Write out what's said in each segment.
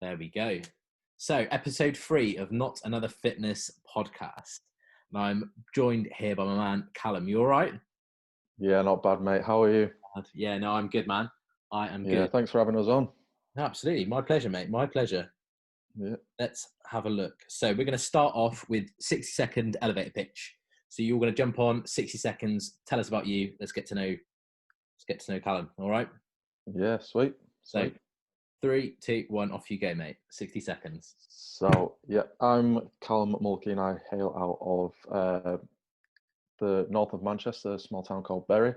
There we go. So, episode 3 of Not Another Fitness podcast. And I'm joined here by my man, Callum. You all right? Yeah, not bad, mate. How are you? Yeah, no, I'm good, man. I am Yeah, good. thanks for having us on. Absolutely. My pleasure, mate. My pleasure. Yeah. Let's have a look. So, we're going to start off with 60-second elevator pitch. So, you're going to jump on 60 seconds. Tell us about you. Let's get to know Callum. All right? Yeah, sweet. So, 3, 2, 1, off you go, mate. 60 seconds. So, yeah, I'm Callum Mulkeen. I hail out of the north of Manchester, a small town called Bury.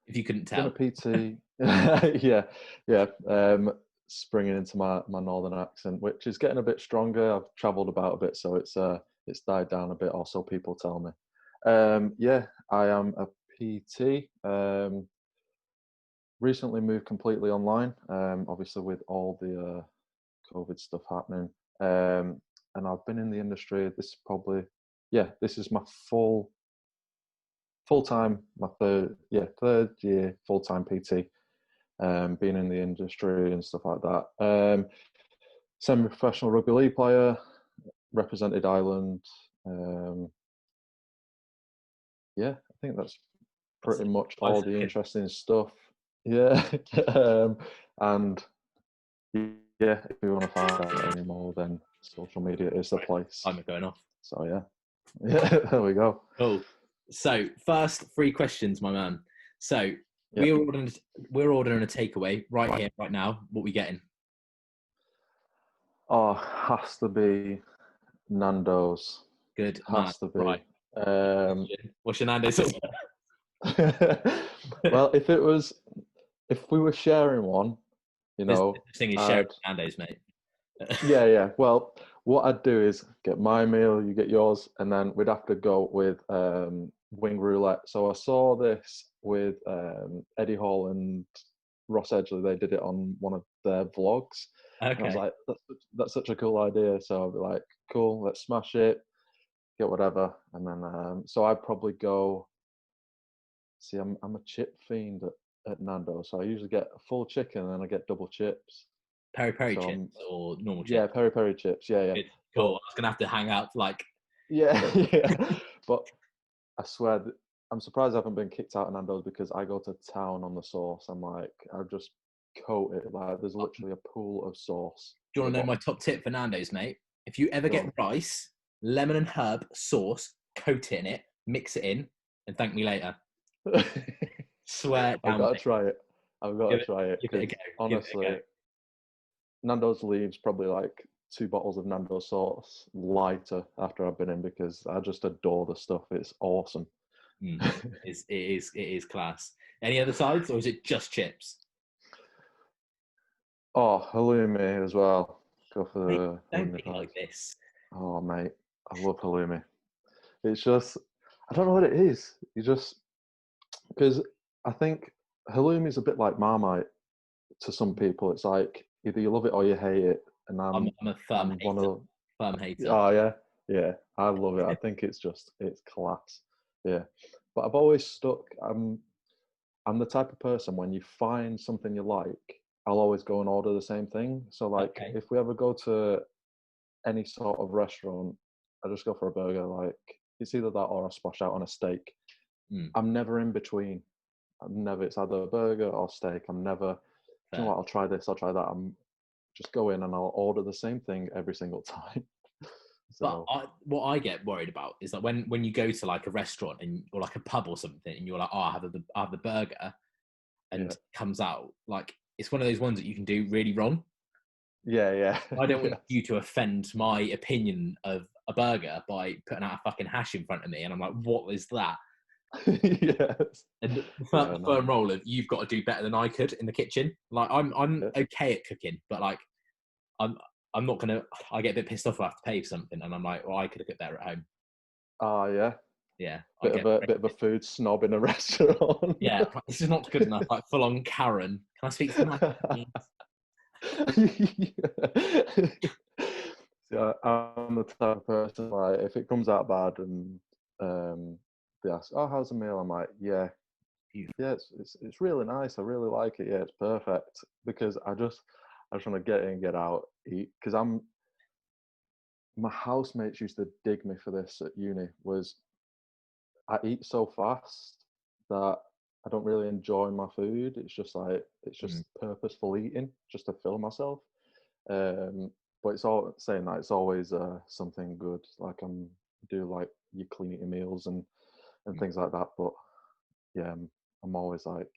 If you couldn't Been tell. a PT. yeah. Springing into my northern accent, which is getting a bit stronger. I've travelled about a bit, so it's died down a bit, or so people tell me. Yeah, I am a PT. Recently moved completely online, obviously with all the COVID stuff happening. And I've been in the industry. This is my full time, my third year full time PT. Being in the industry and stuff like that. Semi-professional rugby league player, represented Ireland. Yeah, I think that's pretty much all the interesting stuff. Yeah, and yeah, if you want to find out any more, then social media is the place. I'm going off. So yeah, there we go. Cool. So first 3 questions, my man. So we're ordering a takeaway right here, right now. What we getting? Oh, has to be Nando's. Good. Has to be. Right. What's your Nando's? Well, if we were sharing one, This thing is sharing Nando's, mate. Yeah. Well, what I'd do is get my meal, you get yours, and then we'd have to go with wing roulette. So I saw this with Eddie Hall and Ross Edgley. They did it on one of their vlogs. Okay. And I was like, that's such a cool idea. So I'd be like, cool, let's smash it, get whatever. And then, so I'd probably go, see, I'm a chip fiend at Nando's. So I usually get a full chicken and then I get double chips. Peri chips or normal chips? Yeah, peri chips. Yeah. Good. Cool. I was going to have to hang out like... Yeah. But I swear, I'm surprised I haven't been kicked out of Nando's because I go to town on the sauce. I'm like, I just coat it. Like, there's literally a pool of sauce. Do you want to know my top tip for Nando's, mate? If you ever get rice, lemon and herb sauce, coat it in it, mix it in, and thank me later. Swear I've got to try it. Give it a go. Honestly, Nando's leaves probably like 2 bottles of Nando's sauce lighter after I've been in because I just adore the stuff. It's awesome. It is class. Any other sides, or is it just chips? Oh, halloumi as well. Go for the don't be like this. Oh, mate, I love halloumi. It's just, I don't know what it is. Because I think halloumi is a bit like Marmite to some people. It's like either you love it or you hate it. And I'm a firm hater. Oh yeah, I love it. I think it's class. Yeah, but I've always stuck. I'm the type of person, when you find something you like, I'll always go and order the same thing. So like, if we ever go to any sort of restaurant, I just go for a burger. Like, it's either that or I splash out on a steak. I'm never in between. It's either a burger or steak. I'm never, you know what, I'll try this, I'll try that. I'm just go in and I'll order the same thing every single time. So. But what I get worried about is that when you go to like a restaurant or like a pub or something, and you're like, oh, I have the burger, and it comes out like it's one of those ones that you can do really wrong. Yeah. I don't want you to offend my opinion of a burger by putting out a fucking hash in front of me, and I'm like, what is that? Yes. And the firm role of you've got to do better than I could in the kitchen. Like I'm okay at cooking, but like I'm not gonna. I get a bit pissed off if I have to pay for something, and I'm like, well, I could have got better at home. Oh yeah. Bit of a food snob in a restaurant. Yeah, this is not good enough. Like full on Karen. Can I speak to my? Yeah, I'm the type of person, like, if it comes out bad and they ask, oh, how's the meal? I'm like, yeah, it's really nice. I really like it. Yeah, it's perfect. Because I just want to get in, get out, eat. Because my housemates used to dig me for this at uni. Was I eat so fast that I don't really enjoy my food. It's just purposeful eating just to fill myself. But it's all saying that it's always something good. Like do like you clean eating meals and things like that. But yeah, I'm always like,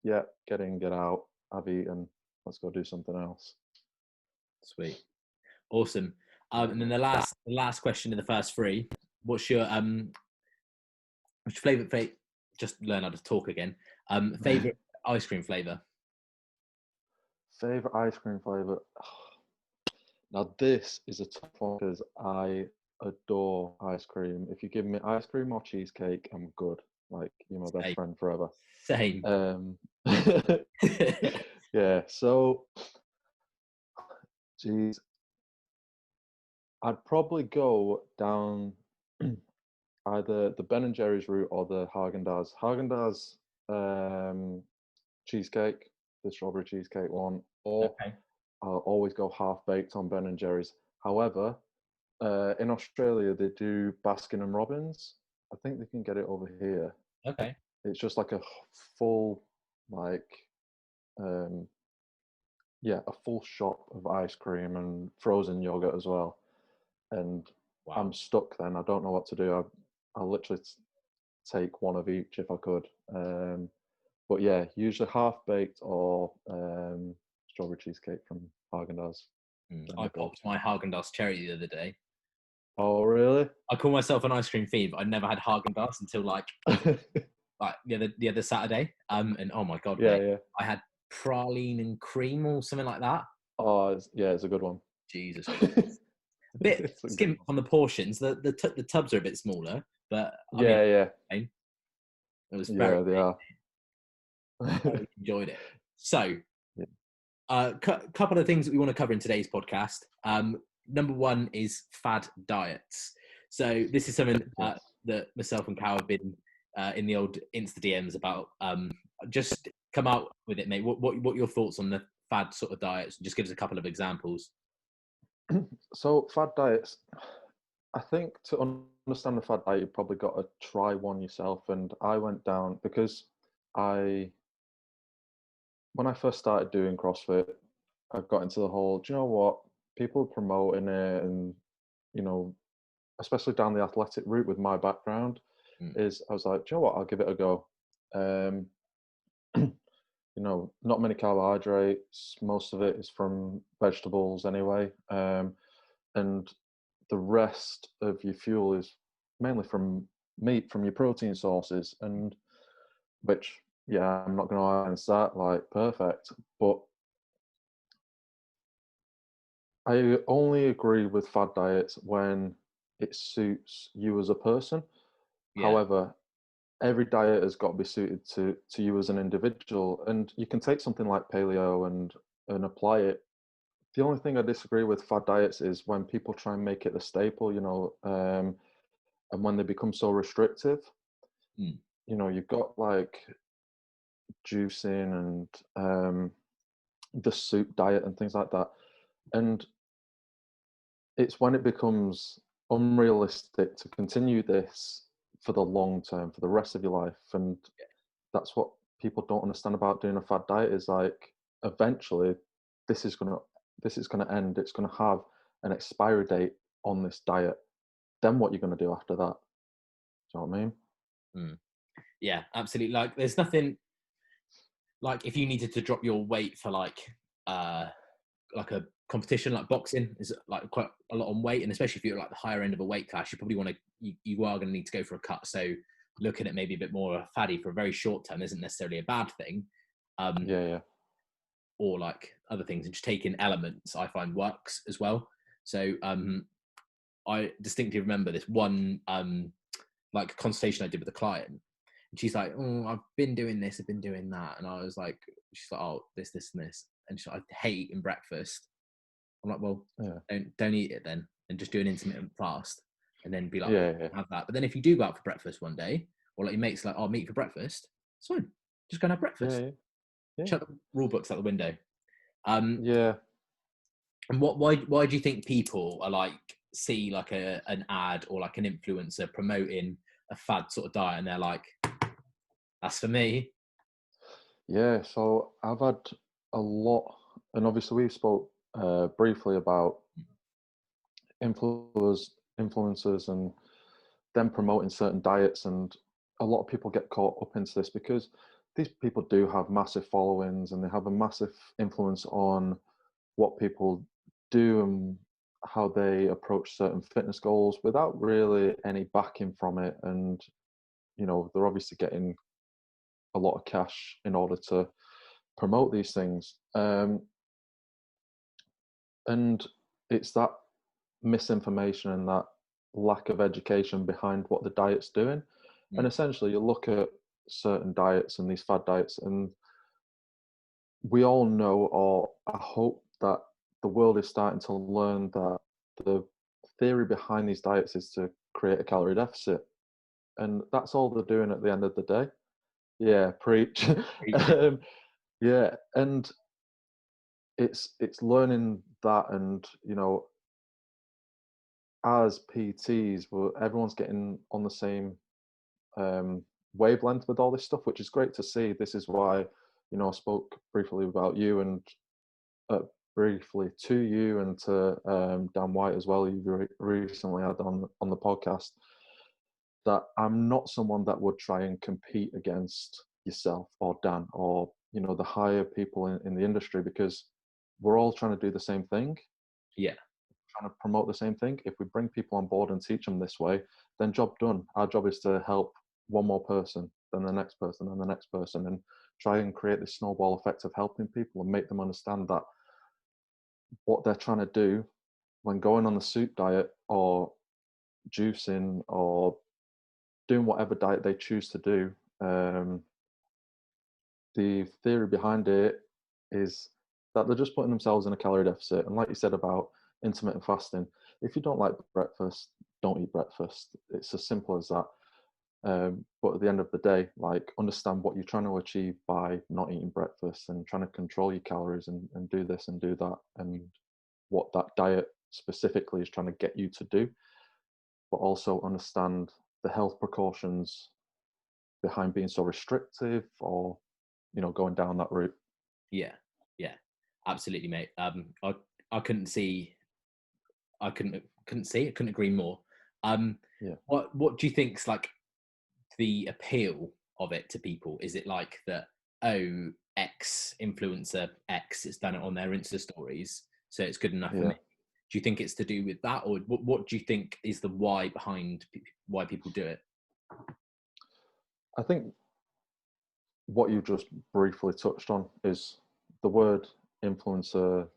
yeah, get in, get out. I've eaten. Let's go do something else. Sweet, awesome. And then the last question in the first three. What's your favorite? Just learn how to talk again. Favorite ice cream flavor. Favorite ice cream flavor. Now this is a tough one because I adore ice cream. If you give me ice cream or cheesecake, I'm good. Like you're my best friend forever. Same. Yeah. So, geez, I'd probably go down either the Ben and Jerry's route or the Haagen-Dazs. Haagen-Dazs cheesecake, the strawberry cheesecake one, or I'll always go half baked on Ben and Jerry's. However, in Australia they do Baskin and Robbins. I think they can get it over here. Okay. It's just like a full, like, a full shop of ice cream and frozen yogurt as well. And wow. I'm stuck then. I don't know what to do. I'll literally take one of each if I could. But yeah, usually half baked or strawberry cheesecake from Haagen-Dazs. I popped my Haagen-Dazs cherry the other day. Oh really? I call myself an ice cream fiend. I never had Haagen-Dazs until like the other Saturday. And oh my god, yeah, I had praline and cream or something like that. Oh it's a good one. Jesus. A bit skimp on the portions. The tubs are a bit smaller, but it was very they are. I enjoyed it. So, couple of things that we want to cover in today's podcast. Number one is fad diets. So this is something that myself and Cal have been in the old Insta DMs about. Just come out with it, mate. What your thoughts on the fad sort of diets? Just give us a couple of examples. So fad diets, I think to understand the fad diet, you've probably got to try one yourself. And I went down because when I first started doing CrossFit, I got into the whole, do you know what? People promoting it and, especially down the athletic route with my background, I was like, do you know what? I'll give it a go. Not many carbohydrates. Most of it is from vegetables anyway. And the rest of your fuel is mainly from meat, from your protein sources, and which, yeah, I'm not going to argue against that, like, perfect. But I only agree with fad diets when it suits you as a person. Yeah. However, every diet has got to be suited to you as an individual, and you can take something like paleo and apply it. The only thing I disagree with fad diets is when people try and make it a staple, and when they become so restrictive. You've got like juicing and the soup diet and things like that, and it's when it becomes unrealistic to continue this for the long term, for the rest of your life. And that's what people don't understand about doing a fad diet is like, eventually this is going to end. It's going to have an expiry date on this diet. Then what you're going to do after that? Do you know what I mean? Yeah, absolutely. Like there's nothing like if you needed to drop your weight for like a competition like boxing is like quite a lot on weight, and especially if you're like the higher end of a weight class, you probably want to you are going to need to go for a cut. So looking at maybe a bit more fatty for a very short term isn't necessarily a bad thing. Or like other things, and just taking elements I find works as well. So I distinctly remember this one like consultation I did with a client, and she's like, oh, I've been doing this, I've been doing that, and I was like, she's like, oh, this and this, and she's like, I hate eating breakfast. I'm like, well, don't eat it then, and just do an intermittent fast, and then be like, have that. But then if you do go out for breakfast one day, or like your mate's like, oh, meet for breakfast, it's fine, just go and have breakfast. Chuck the rule books out the window. Yeah. And why do you think people are like see like an ad or like an influencer promoting a fad sort of diet and they're like, that's for me? Yeah, so I've had a lot, and obviously we spoke briefly about influencers and them promoting certain diets, and a lot of people get caught up into this because these people do have massive followings and they have a massive influence on what people do and how they approach certain fitness goals without really any backing from it. And they're obviously getting a lot of cash in order to promote these things. And it's that misinformation and that lack of education behind what the diet's doing. And essentially, you look at certain diets and these fad diets, and we all know, or I hope that the world is starting to learn that the theory behind these diets is to create a calorie deficit. And that's all they're doing at the end of the day. Yeah, preach. Yeah, and it's learning that, and as PTs, everyone's getting on the same wavelength with all this stuff, which is great to see. This is why I spoke briefly about you and briefly to you and to Dan White as well. You recently had on the podcast, that I'm not someone that would try and compete against yourself or Dan or the higher people in the industry, because we're all trying to do the same thing. Yeah. Trying to promote the same thing. If we bring people on board and teach them this way, then job done. Our job is to help one more person, then the next person, and the next person, and try and create this snowball effect of helping people and make them understand that what they're trying to do when going on the soup diet or juicing or doing whatever diet they choose to do, the theory behind it is that they're just putting themselves in a calorie deficit. And like you said about intermittent fasting, if you don't like breakfast, don't eat breakfast. It's as simple as that. But at the end of the day, like, understand what you're trying to achieve by not eating breakfast and trying to control your calories and do this and do that, and what that diet specifically is trying to get you to do. But also understand the health precautions behind being so restrictive or going down that route. Yeah, absolutely, mate. I couldn't see, I couldn't agree more. Yeah. What do you think's like the appeal of it to people? Is it like that, oh, X influencer X has done it on their Insta stories, so it's good enough for me? Do you think it's to do with that, or what do you think is the why behind why people do it? I think what you just briefly touched on is the word influencer,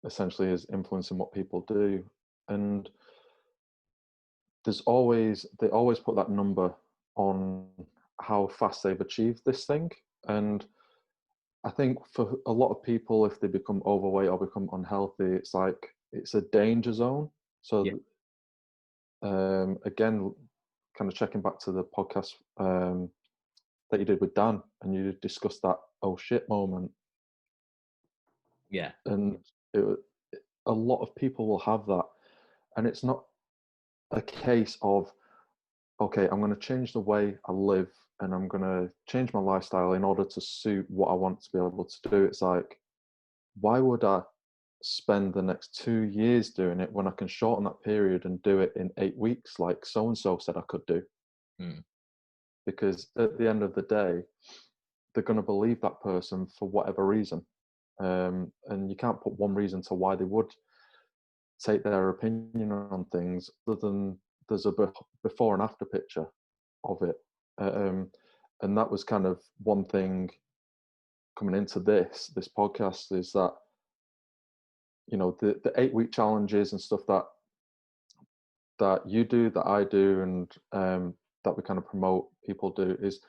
essentially is influencing what people do. And they always put that number on how fast they've achieved this thing. And I think for a lot of people, if they become overweight or become unhealthy, it's like it's a danger zone. So again, kind of checking back to the podcast that you did with Dan, and you discussed that oh shit moment. Yeah. And a lot of people will have that, and it's not a case of, okay, I'm going to change the way I live and I'm going to change my lifestyle in order to suit what I want to be able to do. It's like, why would I spend the next 2 years doing it when I can shorten that period and do it in 8 weeks, like so and so said I could do? Because at the end of the day, they're going to believe that person for whatever reason. And you can't put one reason to why they would take their opinion on things other than there's a before and after picture of it. And that was kind of one thing coming into this podcast, is that the 8-week challenges and stuff that you do, that I do, and that we kind of promote people do, is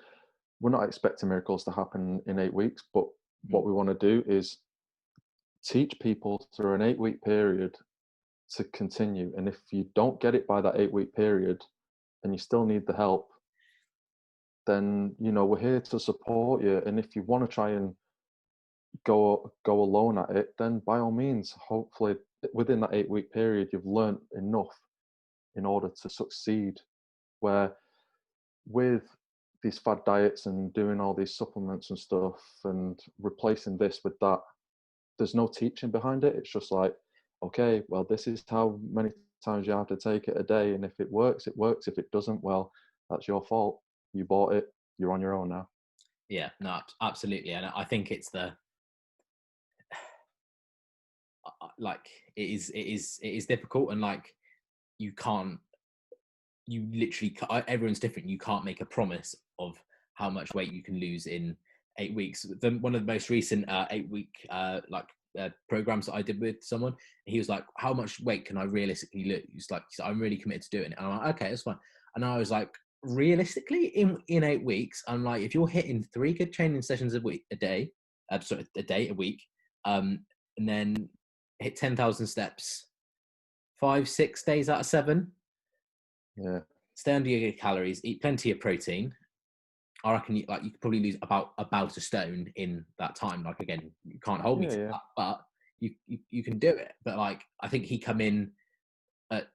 we're not expecting miracles to happen in 8 weeks, but what we want to do is teach people through an 8-week period to continue. And if you don't get it by that 8-week period and you still need the help, then we're here to support you. And if you want to try and go alone at it, then by all means, hopefully within that 8-week period, you've learned enough in order to succeed. Where with these fad diets and doing all these supplements and stuff and replacing this with that, there's no teaching behind it. It's just like, okay, well, this is how many times you have to take it a day, and if it works, it works. If it doesn't, well, that's your fault. You bought it. You're on your own now. Yeah, no, absolutely. And I think it's like it is difficult, and like you literally everyone's different. You can't make a promise of how much weight you can lose in 8 weeks. One of the most recent 8-week programs that I did with someone, he was like, how much weight can I realistically lose? Like, I'm really committed to doing it. And I'm like, okay, that's fine. And I was like, realistically in 8 weeks, I'm like, if you're hitting 3 good training sessions a week, a week, and then hit 10,000 steps 5-6 days out of 7, Yeah, stay under your calories, eat plenty of protein, I reckon you could probably lose about a stone in that time. Like, again, you can't hold me to that, but you can do it. But like, I think he come in at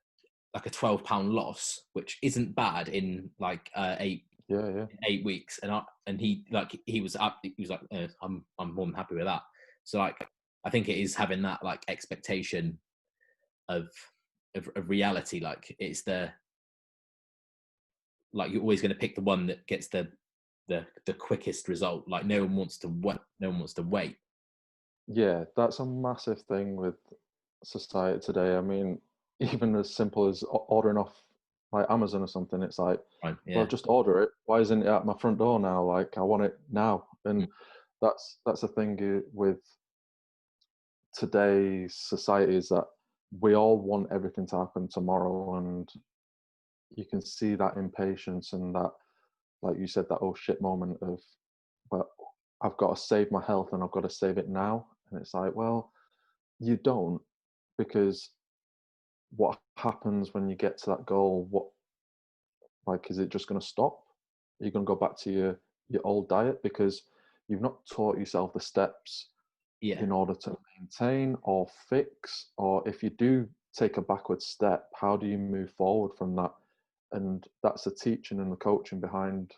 like a 12-pound loss, which isn't bad in like 8 weeks. And he was like, I'm more than happy with that. So like, I think it is having that like expectation of reality. Like, it's like you're always going to pick the one that gets the quickest result. Like, no one wants to wait. Yeah, that's a massive thing with society today. I mean, even as simple as ordering off like Amazon or something, it's like, Right, yeah. well, just order it. Why isn't it at my front door now? Like, I want it now. And that's the thing with today's society, is that we all want everything to happen tomorrow, and you can see that impatience and that, like you said, that oh shit moment of, well, I've got to save my health and I've got to save it now. And it's like, well, you don't, because what happens when you get to that goal? What, like, is it just going to stop? Are you going to go back to your old diet because you've not taught yourself the steps in order to maintain or fix? Or if you do take a backward step, how do you move forward from that? And that's the teaching and the coaching behind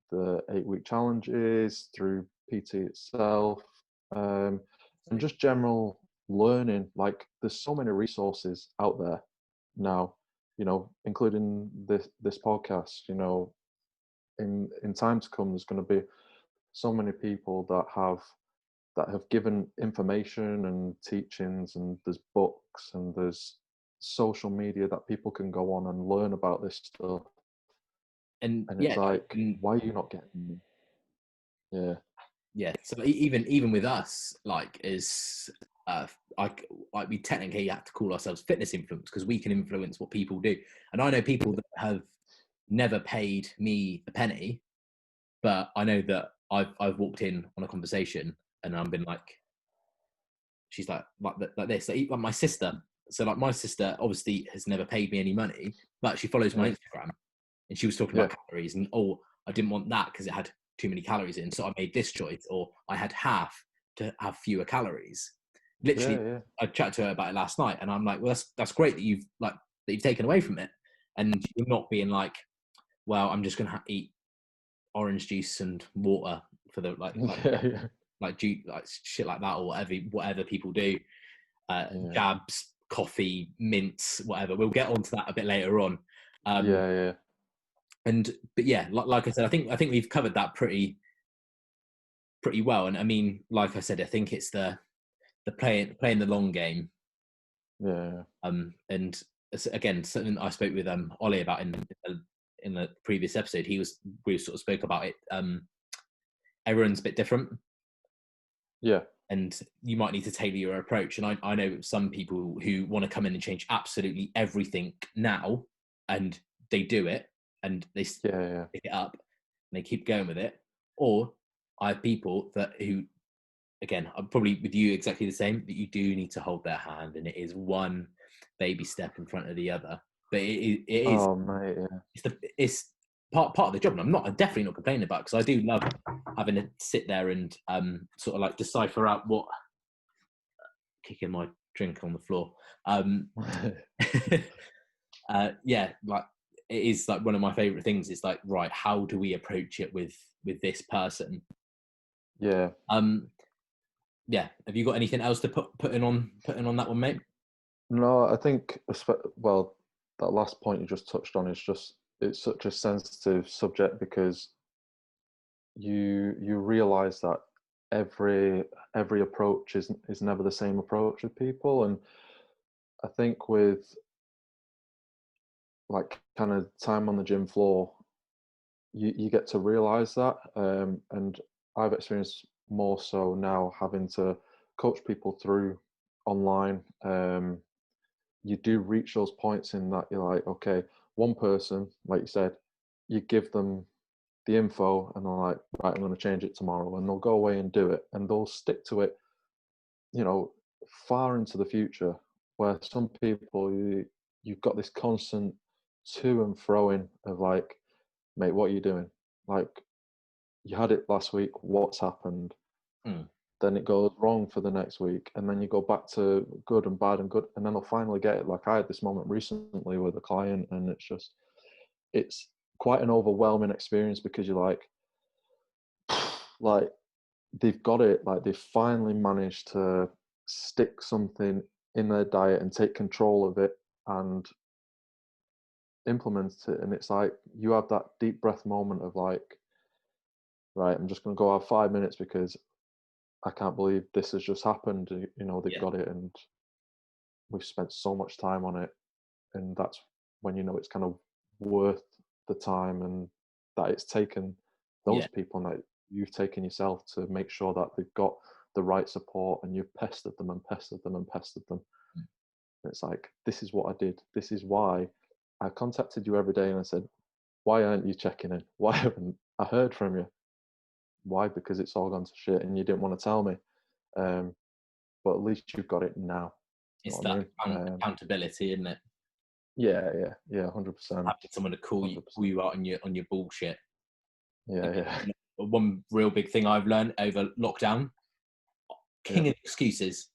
the 8-week challenges, through PT itself, and just general learning. Like, there's so many resources out there now, including this podcast. In time to come, there's going to be so many people that have given information and teachings, and there's books and there's social media that people can go on and learn about this stuff. And it's like, why are you not getting them? Yeah. So even with us, like, is we technically have to call ourselves fitness influencers, because we can influence what people do. And I know people that have never paid me a penny, but I know that I've walked in on a conversation and I've been like, she's like this, like my sister. So like, my sister obviously has never paid me any money, but she follows my Instagram, and she was talking about calories, and I didn't want that because it had too many calories in, so I made this choice, or I had half to have fewer calories. Literally, I chatted to her about it last night, and I'm like, well, that's great that you've taken away from it, and you're not being like, well, I'm just gonna eat orange juice and water for the like shit like that, or whatever people do, jabs, coffee, mints, whatever. We'll get onto that a bit later on. But yeah, like I said, I think we've covered that pretty well. And I mean, like I said, I think it's the playing the long game. And again, something I spoke with Ollie about in the previous episode. We sort of spoke about it. Everyone's a bit different. And you might need to tailor your approach. And I know some people who want to come in and change absolutely everything now, and they do it, and they pick it up and they keep going with it. Or I have people who, again, I'm probably with you exactly the same, that you do need to hold their hand, and it is one baby step in front of the other. But it is. Oh mate, it's part of the job, and I'm definitely not complaining about it, because I do love having to sit there and sort of like decipher out what, kicking my drink on the floor. Yeah, like it is like one of my favorite things. Is like, right, how do we approach it with this person? Yeah. Yeah. Have you got anything else to put in on that one, mate? No, I think, well, that last point you just touched on is just, it's such a sensitive subject, because you realize that every approach is never the same approach with people. And I think with like kind of time on the gym floor, you get to realize that. And I've experienced more so now, having to coach people through online. You do reach those points in that you're like, okay, one person, like you said, you give them the info and they're like, right, I'm going to change it tomorrow, and they'll go away and do it, and they'll stick to it, you know, far into the future. Where some people, you've got this constant to and froing of like, mate, what are you doing? Like, you had it last week, what's happened? Mm. Then it goes wrong for the next week, and then you go back to good and bad and good, and then they'll finally get it. Like I had this moment recently with a client, and it's quite an overwhelming experience, because you're like they've got it, like they've finally managed to stick something in their diet and take control of it and implement it. And it's like you have that deep breath moment of like, right, I'm just going to go have 5 minutes, because I can't believe this has just happened. You know, they've got it, and we've spent so much time on it. And that's when you know it's kind of worth the time, and that it's taken those Yeah. people, and that you've taken yourself to make sure that they've got the right support, and you've pestered them and pestered them and pestered them. Mm. It's like, this is what I did. This is why I contacted you every day, and I said, why aren't you checking in? Why haven't I heard from you? Why? Because it's all gone to shit, and you didn't want to tell me. But at least you've got it now. You It's know what that I mean? accountability, isn't it? Yeah, 100%. Having someone to call you out on your bullshit. Yeah, yeah. One real big thing I've learned over lockdown: king of excuses.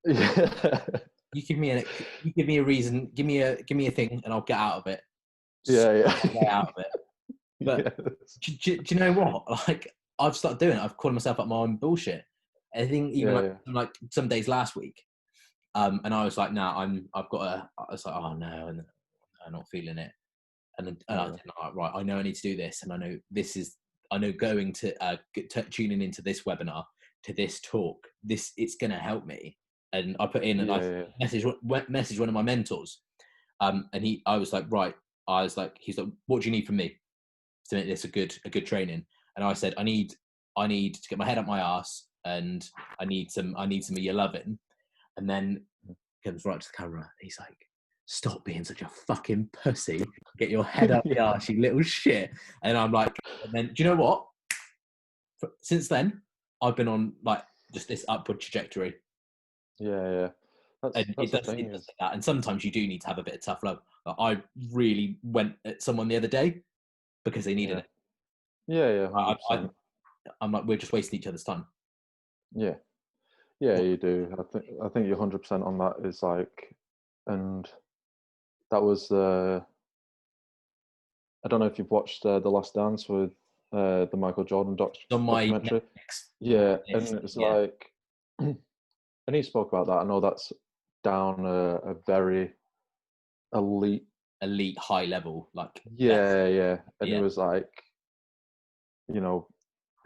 Yeah. You give me a reason, give me a thing, and I'll get out of it. Yeah, yeah. Way out of it. But Yes. do you know what? Like, I've started doing it. I've called myself up my own bullshit. I think even Yeah, like some days last week, and I was like, nah, I've got a. I was like, oh no, and I'm not feeling it. And then I yeah, said, right, I know I need to do this, and I know this is. I know going to tuning into this webinar, to this talk, it's going to help me. And I put in, and I yeah, message one of my mentors, and I was like, right, he's like, what do you need from me to make this a good training? And I said, I need to get my head up my ass, and I need some of your loving. And then he comes right to the camera, and he's like, stop being such a fucking pussy, get your head up the arse, you little shit. And I'm like, and then, do you know what? Since then, I've been on like just this upward trajectory. yeah. And That's the it thing does is, that. And sometimes you do need to have a bit of tough love. Like, I really went at someone the other day because they needed yeah, it. yeah, I, I, 100%. I'm like, we're just wasting each other's time. Yeah, yeah, What? you do. I think you're 100% on that. Is like, and that was the. I don't know if you've watched The Last Dance with the Michael Jordan On my documentary. next Yeah, list, and it's yeah, like, and he spoke about that. I know that's down a very elite. elite high level, like best. Yeah, yeah, and he Yeah, was like, you know,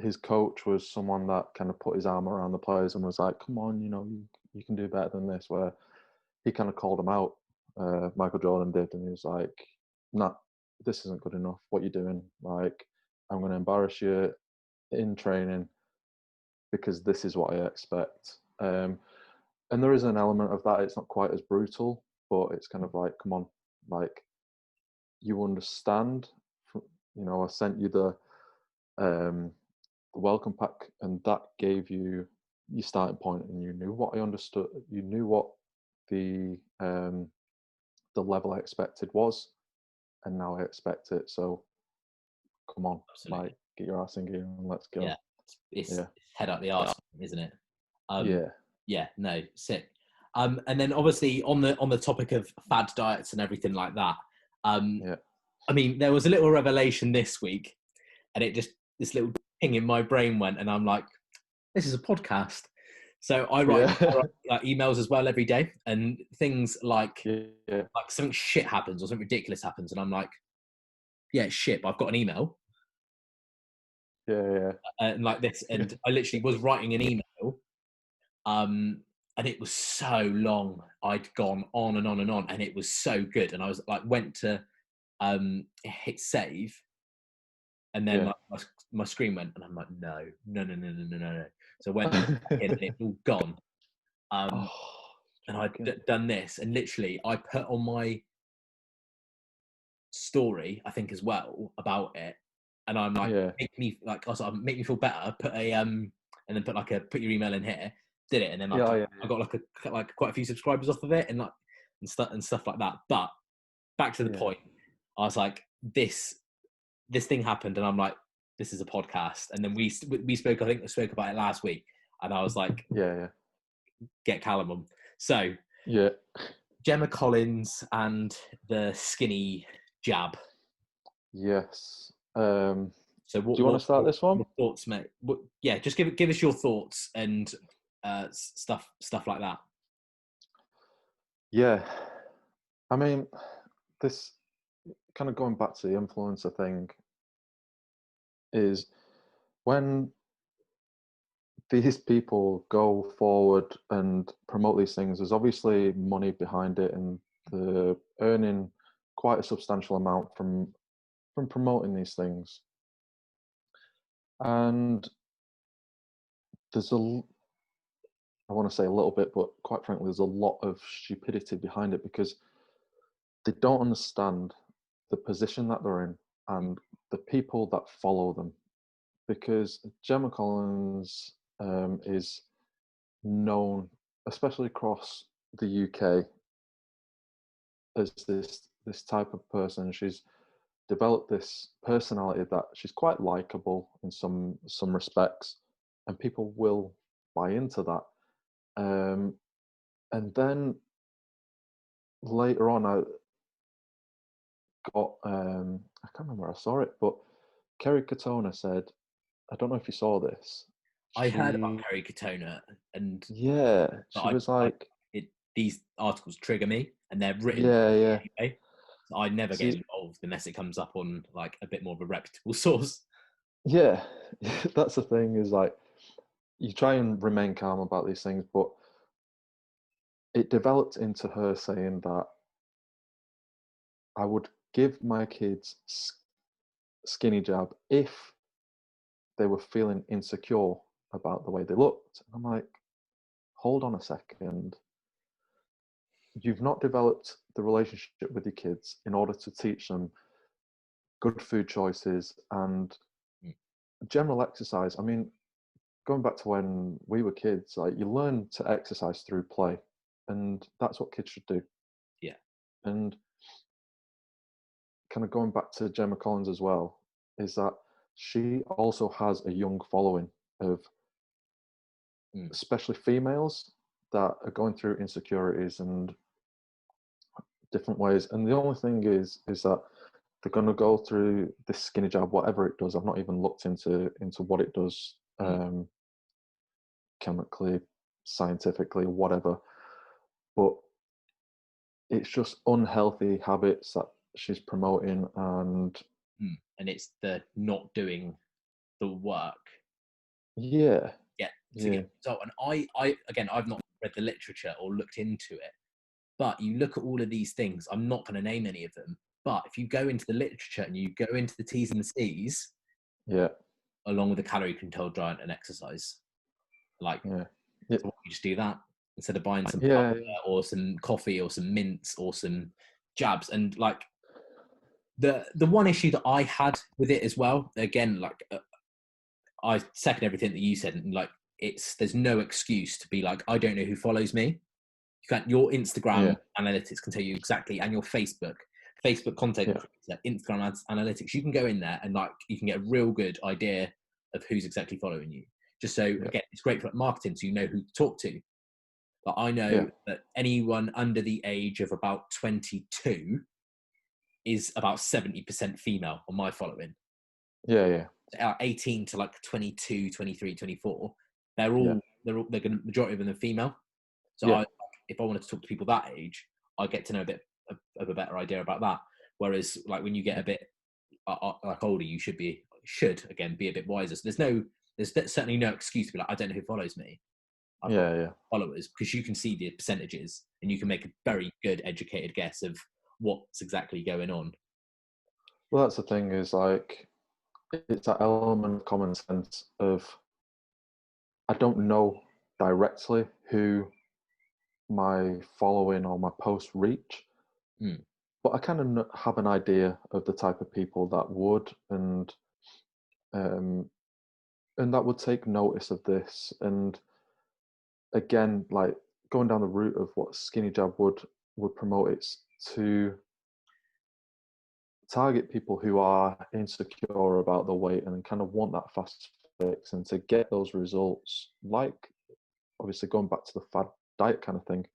his coach was someone that kind of put his arm around the players and was like, come on, you know, you can do better than this. Where he kind of called him out, Michael Jordan did, and he was like, nah, this isn't good enough. What you're doing, like, I'm going to embarrass you in training, because this is what I expect. And there is an element of that. It's not quite as brutal, but it's kind of like, come on, like, you understand. You know, I sent you the welcome pack, and that gave you your starting point, and you knew what I understood. You knew what the level I expected was, and now I expect it. So come on, Absolutely. like get your ass in gear and let's go. Yeah, it's Yeah. head up the arse, isn't it? Yeah. Yeah, no, sick. And then obviously on the topic of fad diets and everything like that, Yeah. I mean, there was a little revelation this week, and it just this little thing in my brain went, and I'm like, this is a podcast. So I write Yeah. like emails as well every day, and things like Yeah. something shit happens or something ridiculous happens, and I'm like, yeah, shit, but I've got an email, Yeah. and like this, and I literally was writing an email, and it was so long. I'd gone on and on and on, and it was so good, and I was like, went to hit save, and then Yeah. like my screen went, and I'm like, no. So I went back in, and it's all gone. Oh, And I'd joking. done this, and literally I put on my story, I think as well, about it, and I'm like, Yeah. make me like also make me feel better. Put a and then put your email in here. Did it, and then like Yeah. Yeah. I got like quite a few subscribers off of it, and like and stuff like that. But back to the Yeah. point, I was like, this thing happened, and I'm like, this is a podcast. And then we spoke, I think we spoke about it last week, and I was like, Yeah. get Callum on. So Yeah. Gemma Collins and the skinny jab. Yes. So Do you want to start this one? your thoughts, mate? Yeah, just give us your thoughts and stuff like that. Yeah. I mean, this kind of going back to the influencer thing is when these people go forward and promote these things, there's obviously money behind it, and they're earning quite a substantial amount from promoting these things. And there's I want to say a little bit, but quite frankly, there's a lot of stupidity behind it because they don't understand the position that they're in and the people that follow them. Because Gemma Collins is known, especially across the UK, as this type of person. She's developed this personality that she's quite likable in some respects, and people will buy into that. And then later on, I got I can't remember where I saw it, but Kerry Katona said, I don't know if you saw this. I heard about She, Kerry Katona, and yeah, she was like, these articles trigger me, and they're written yeah. anyway. So I never get See, involved unless it comes up on like a bit more of a reputable source. yeah, that's the thing is like, you try and remain calm about these things, but it developed into her saying that I would give my kids skinny jab if they were feeling insecure about the way they looked. And I'm like, hold on a second. You've not developed the relationship with your kids in order to teach them good food choices and general exercise. I mean, going back to when we were kids, like you learn to exercise through play, and that's what kids should do. Yeah. And kind of going back to Gemma Collins as well, is that she also has a young following of especially females that are going through insecurities and different ways. And the only thing is that they're going to go through this skinny jab, whatever it does. I've not even looked into what it does chemically, scientifically, whatever. But it's just unhealthy habits that she's promoting, and it's the not doing the work. Yeah. To get result. And I again, I've not read the literature or looked into it, but you look at all of these things. I'm not going to name any of them, but if you go into the literature and you go into the T's and the C's, yeah, along with the calorie controlled diet and exercise, like yeah, so you just do that instead of buying some yeah, or some coffee or some mints or some jabs. And like the one issue that I had with it as well, again, like I second everything that you said, and like there's no excuse to be like, I don't know who follows me. You can't. Your Instagram analytics can tell you exactly, and your Facebook Facebook content creator, Instagram ads, analytics. You can go in there and like you can get a real good idea of who's exactly following you. Just so again, it's great for like, marketing, so you know who to talk to. But I know that anyone under the age of about 22 is about 70% female on my following. 18 to like 22, 23, 24. They're gonna majority of them are female. So if I wanted to talk to people that age, I get to know a bit of a better idea about that. Whereas like when you get a bit like older, you should again be a bit wiser. So there's certainly no excuse to be like, I don't know who follows me. I've got followers, because you can see the percentages and you can make a very good educated guess of what's exactly going on. Well, that's the thing, is like it's that element of common sense of, I don't know directly who my following or my posts reach, but I kind of have an idea of the type of people that would, and that would take notice of this. And again, like going down the route of what Skinny Jab would promote, it's to target people who are insecure about their weight and kind of want that fast fix, and to get those results, like obviously going back to the fad diet kind of thing,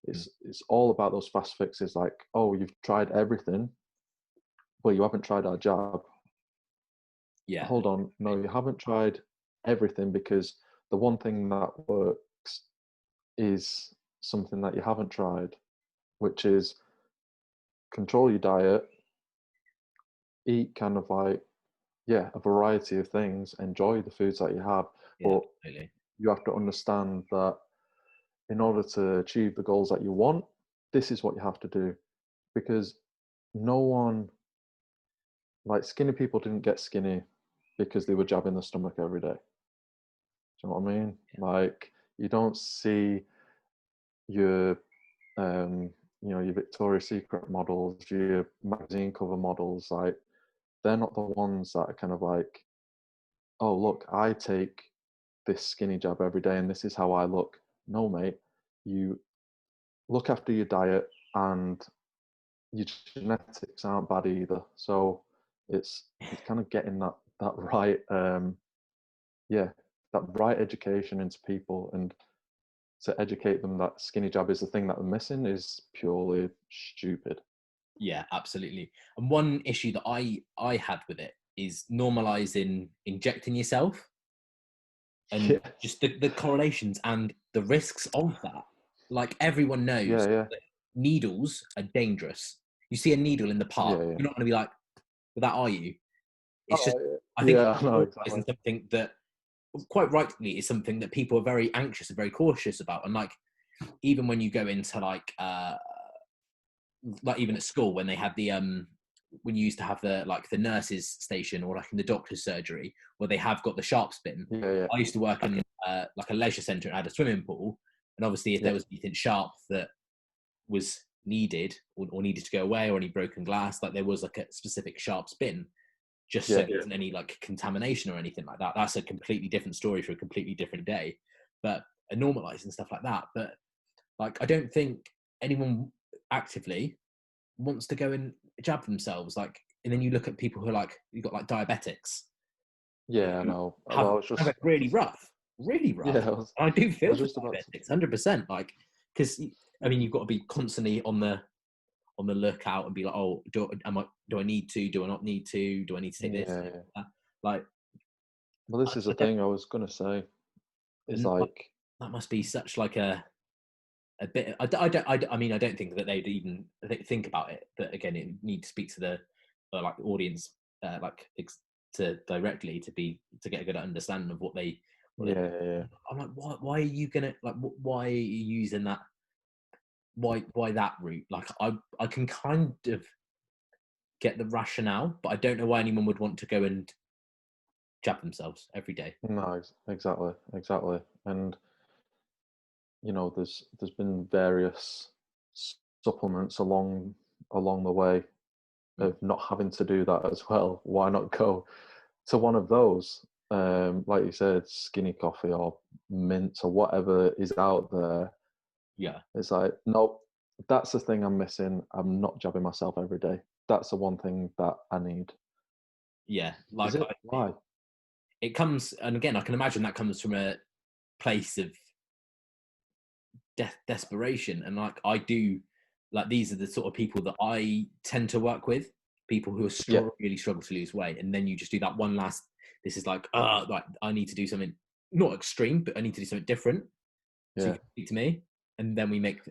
it's all about those fast fixes. Like, oh, you've tried everything, well, you haven't tried our jab. Hold on, no, you haven't tried everything, because the one thing that works is something that you haven't tried, which is control your diet, eat kind of like a variety of things, enjoy the foods that you have, but you have to understand that in order to achieve the goals that you want, this is what you have to do. Because no one, like skinny people didn't get skinny because they were jabbing the stomach every day. Do you know what I mean? Like, you don't see your your Victoria's Secret models, your magazine cover models, like they're not the ones that are kind of like, oh look, I take this skinny jab every day and this is how I look. No, mate, you look after your diet, and your genetics aren't bad either. So it's kind of getting that right that right education into people, and to educate them that skinny jab is the thing that they're missing is purely stupid. Yeah, absolutely. And one issue that I had with it is normalizing injecting yourself, and just the correlations and the risks of that. Like, everyone knows that needles are dangerous. You see a needle in the park, you're not going to be like, well, that are you? It's just, I think exactly. Something that quite rightly is something that people are very anxious and very cautious about. And like, even when you go into like even at school, when they had the when you used to have the like the nurses station, or like in the doctor's surgery where they have got the sharps bin. I used to work in like a leisure centre and had a swimming pool, and obviously if there was anything sharp that was needed or needed to go away, or any broken glass, like there was like a specific sharps bin, just so there isn't any like contamination or anything like that. That's a completely different story for a completely different day, but normalizing stuff like that. But like, I don't think anyone actively wants to go and jab themselves. Like, and then you look at people who are like, you've got like diabetics. Yeah, I know. Have it really rough. Yeah, I do feel for diabetics, 100%. Like, because I mean, you've got to be constantly on the lookout and be like, oh, do I need to? Do I not need to? Do I need to take this? Like, well, this is the thing I was gonna say. Is like that must be such like a bit. I mean, I don't think that they'd even think about it. But again, it need to speak to the like audience, like to directly to get a good understanding of what they. I'm like, why are you gonna like? Why are you using that? Why that route? Like, I can kind of get the rationale, but I don't know why anyone would want to go and jab themselves every day. No, exactly, and there's been various supplements along the way of not having to do that as well. Why not go to one of those? Like you said, skinny coffee or mint or whatever is out there. Yeah, it's like, nope, that's the thing I'm missing. I'm not jabbing myself every day. That's the one thing that I need. Yeah, Is like it? Why? it comes, and again, I can imagine that comes from a place of desperation, and like I do, like these are the sort of people that I tend to work with, people who Yeah, are really struggle to lose weight, and then you just do that one last. This is like I need to do something not extreme, but I need to do something different. So you yeah, can speak to me, and then we make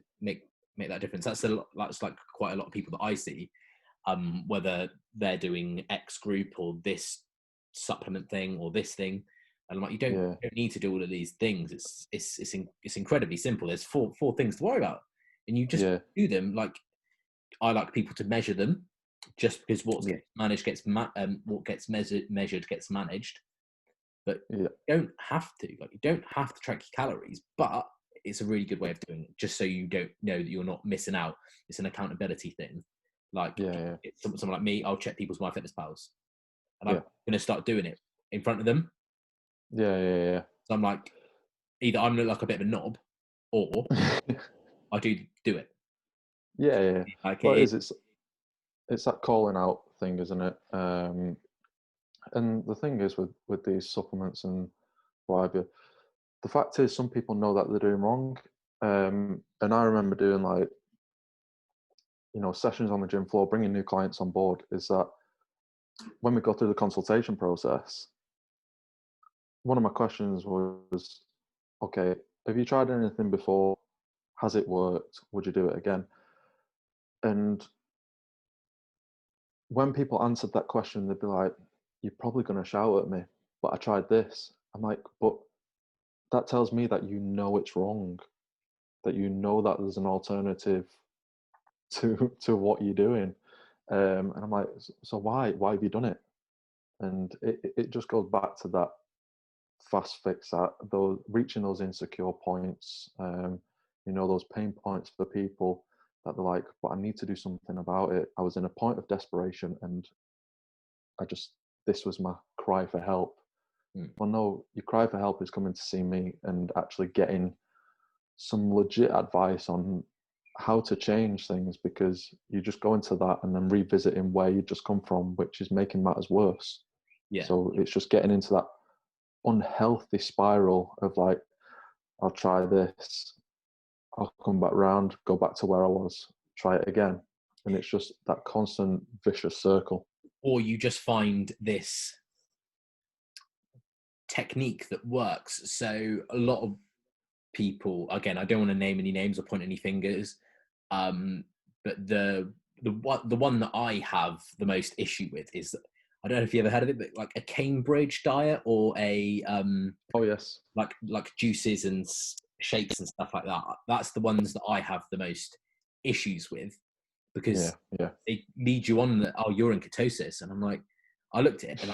that difference. That's a lot. That's like quite a lot of people that I see, whether they're doing X group or this supplement thing or this thing. And I'm like, yeah, you don't need to do all of these things. It's incredibly simple. There's four things to worry about, and you just yeah, do them. Like I like people to measure them, just because what yeah, gets managed what gets measured gets managed. But yeah, you don't have to. Like you don't have to track your calories, but it's a really good way of doing it, just so you don't know that you're not missing out. It's an accountability thing. Like yeah, it's someone like me, I'll check people's MyFitnessPals, and I'm yeah, going to start doing it in front of them. yeah, yeah, So I'm like, either I'm like a bit of a knob, or yeah. I do it. Yeah, yeah. Like Well, it it is. is. It's that calling out thing, isn't it? And the thing is with these supplements and what have you, the fact is some people know that they're doing wrong. And I remember doing like sessions on the gym floor, bringing new clients on board. Is that when we go through the consultation process, one of my questions was, okay, have you tried anything before? Has it worked? Would you do it again? And when people answered that question, they'd be like, "You're probably going to shout at me, but I tried this." I'm like, "But that tells me that you know it's wrong, that you know that there's an alternative to what you're doing." And I'm like, "So why have you done it?" And it just goes back to that fast fix, that those reaching those insecure points, those pain points for people that they're like, "But I need to do something about it." I was in a point of desperation, and I just this was my cry for help. Mm. Well, no, your cry for help is coming to see me and actually getting some legit advice on how to change things, because you just go into that and then revisiting where you just come from, which is making matters worse. Yeah. So it's just getting into that unhealthy spiral of like, I'll try this, I'll come back round, go back to where I was, try it again. And it's just that constant vicious circle. Or you just find this technique that works. So a lot of people, again, I don't want to name any names or point any fingers, but the one that I have the most issue with is, I don't know if you ever heard of it, but like a Cambridge diet, or a Oh yes. like juices and shakes and stuff like that. That's the ones that I have the most issues with, Yeah, because yeah, they lead you on that, oh, you're in ketosis, and I'm like, I looked at it and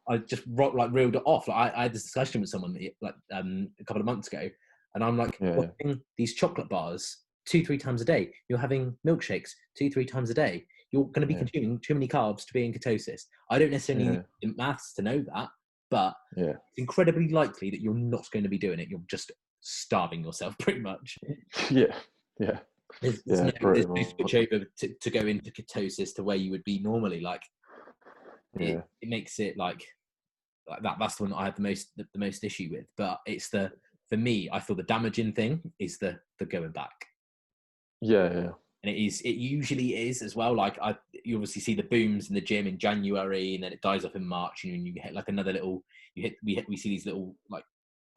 I just reeled it off. Like I had this discussion with someone like a couple of months ago, and I'm like, yeah, you're yeah, having these chocolate bars 2-3 times a day. You're having milkshakes 2-3 times a day. You're going to be yeah, consuming too many carbs to be in ketosis. I don't necessarily yeah, need maths to know that, but yeah. it's incredibly likely that you're not going to be doing it. You're just starving yourself, pretty much. Yeah, yeah, There's yeah, no pretty switch much. over to go into ketosis to where you would be normally. Like Yeah, it makes it like that. That's the one that I have the most issue with. But it's for me, I feel the damaging thing is the going back. yeah, yeah, And it usually is as well. Like you obviously see the booms in the gym in January, and then it dies off in March, and you hit like another little. We see these little like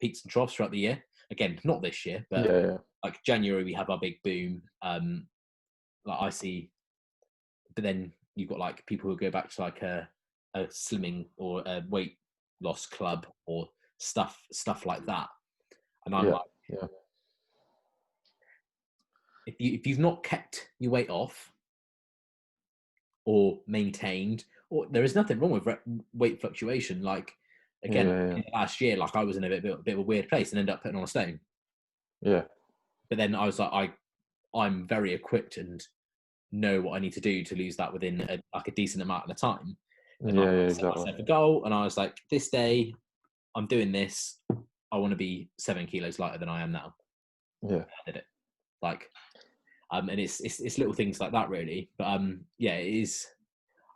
peaks and troughs throughout the year. Again, not this year, but yeah, yeah, like January we have our big boom. Like I see, but then you've got like people who go back to like a slimming or a weight loss club or stuff like that, and I'm yeah, like, yeah, if you've not kept your weight off or maintained, or there is nothing wrong with weight fluctuation. Like again, yeah, in the last year, like I was in a bit of a weird place and ended up putting on a stone. yeah, But then I was like, I'm very equipped and know what I need to do to lose that within like a decent amount of time. And I yeah, yeah, set exactly. myself a goal, and I was like, this day I'm doing this. I want to be 7 kilos lighter than I am now. Yeah, I did it. Like And it's little things like that, really. But yeah, it is.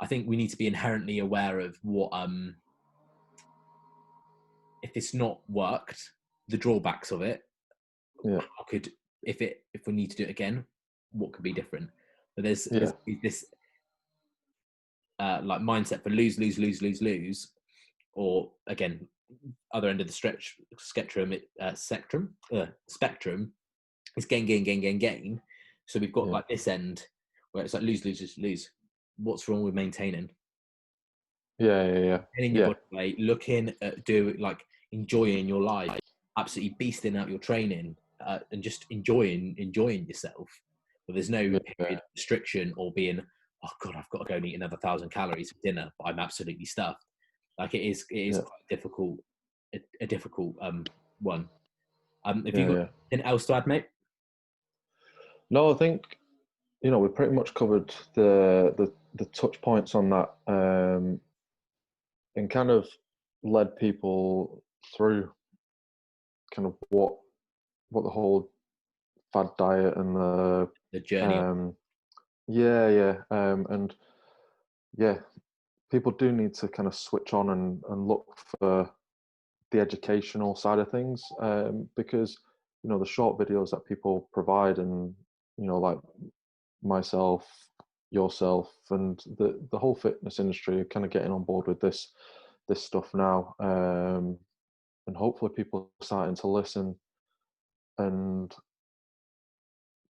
I think we need to be inherently aware of what if it's not worked, the drawbacks of it. Yeah. How could if we need to do it again, what could be different? But there's this like mindset for lose, or again, other end of the spectrum is gain. So we've got like this end where it's like lose. What's wrong with maintaining? Yeah. Getting your body weight, looking at like enjoying your life, absolutely beasting out your training, and just enjoying yourself. But there's no period restriction or being, oh God, I've got to go and eat another 1,000 calories for dinner, but I'm absolutely stuffed. Like it is quite difficult, a difficult one. Have you got anything else to add, mate? No, I think we pretty much covered the touch points on that, and kind of led people through kind of what the whole fad diet and The journey. and people do need to kind of switch on and look for the educational side of things, because the short videos that people provide, and like myself, yourself, and the whole fitness industry are kind of getting on board with this stuff now, and hopefully people are starting to listen, and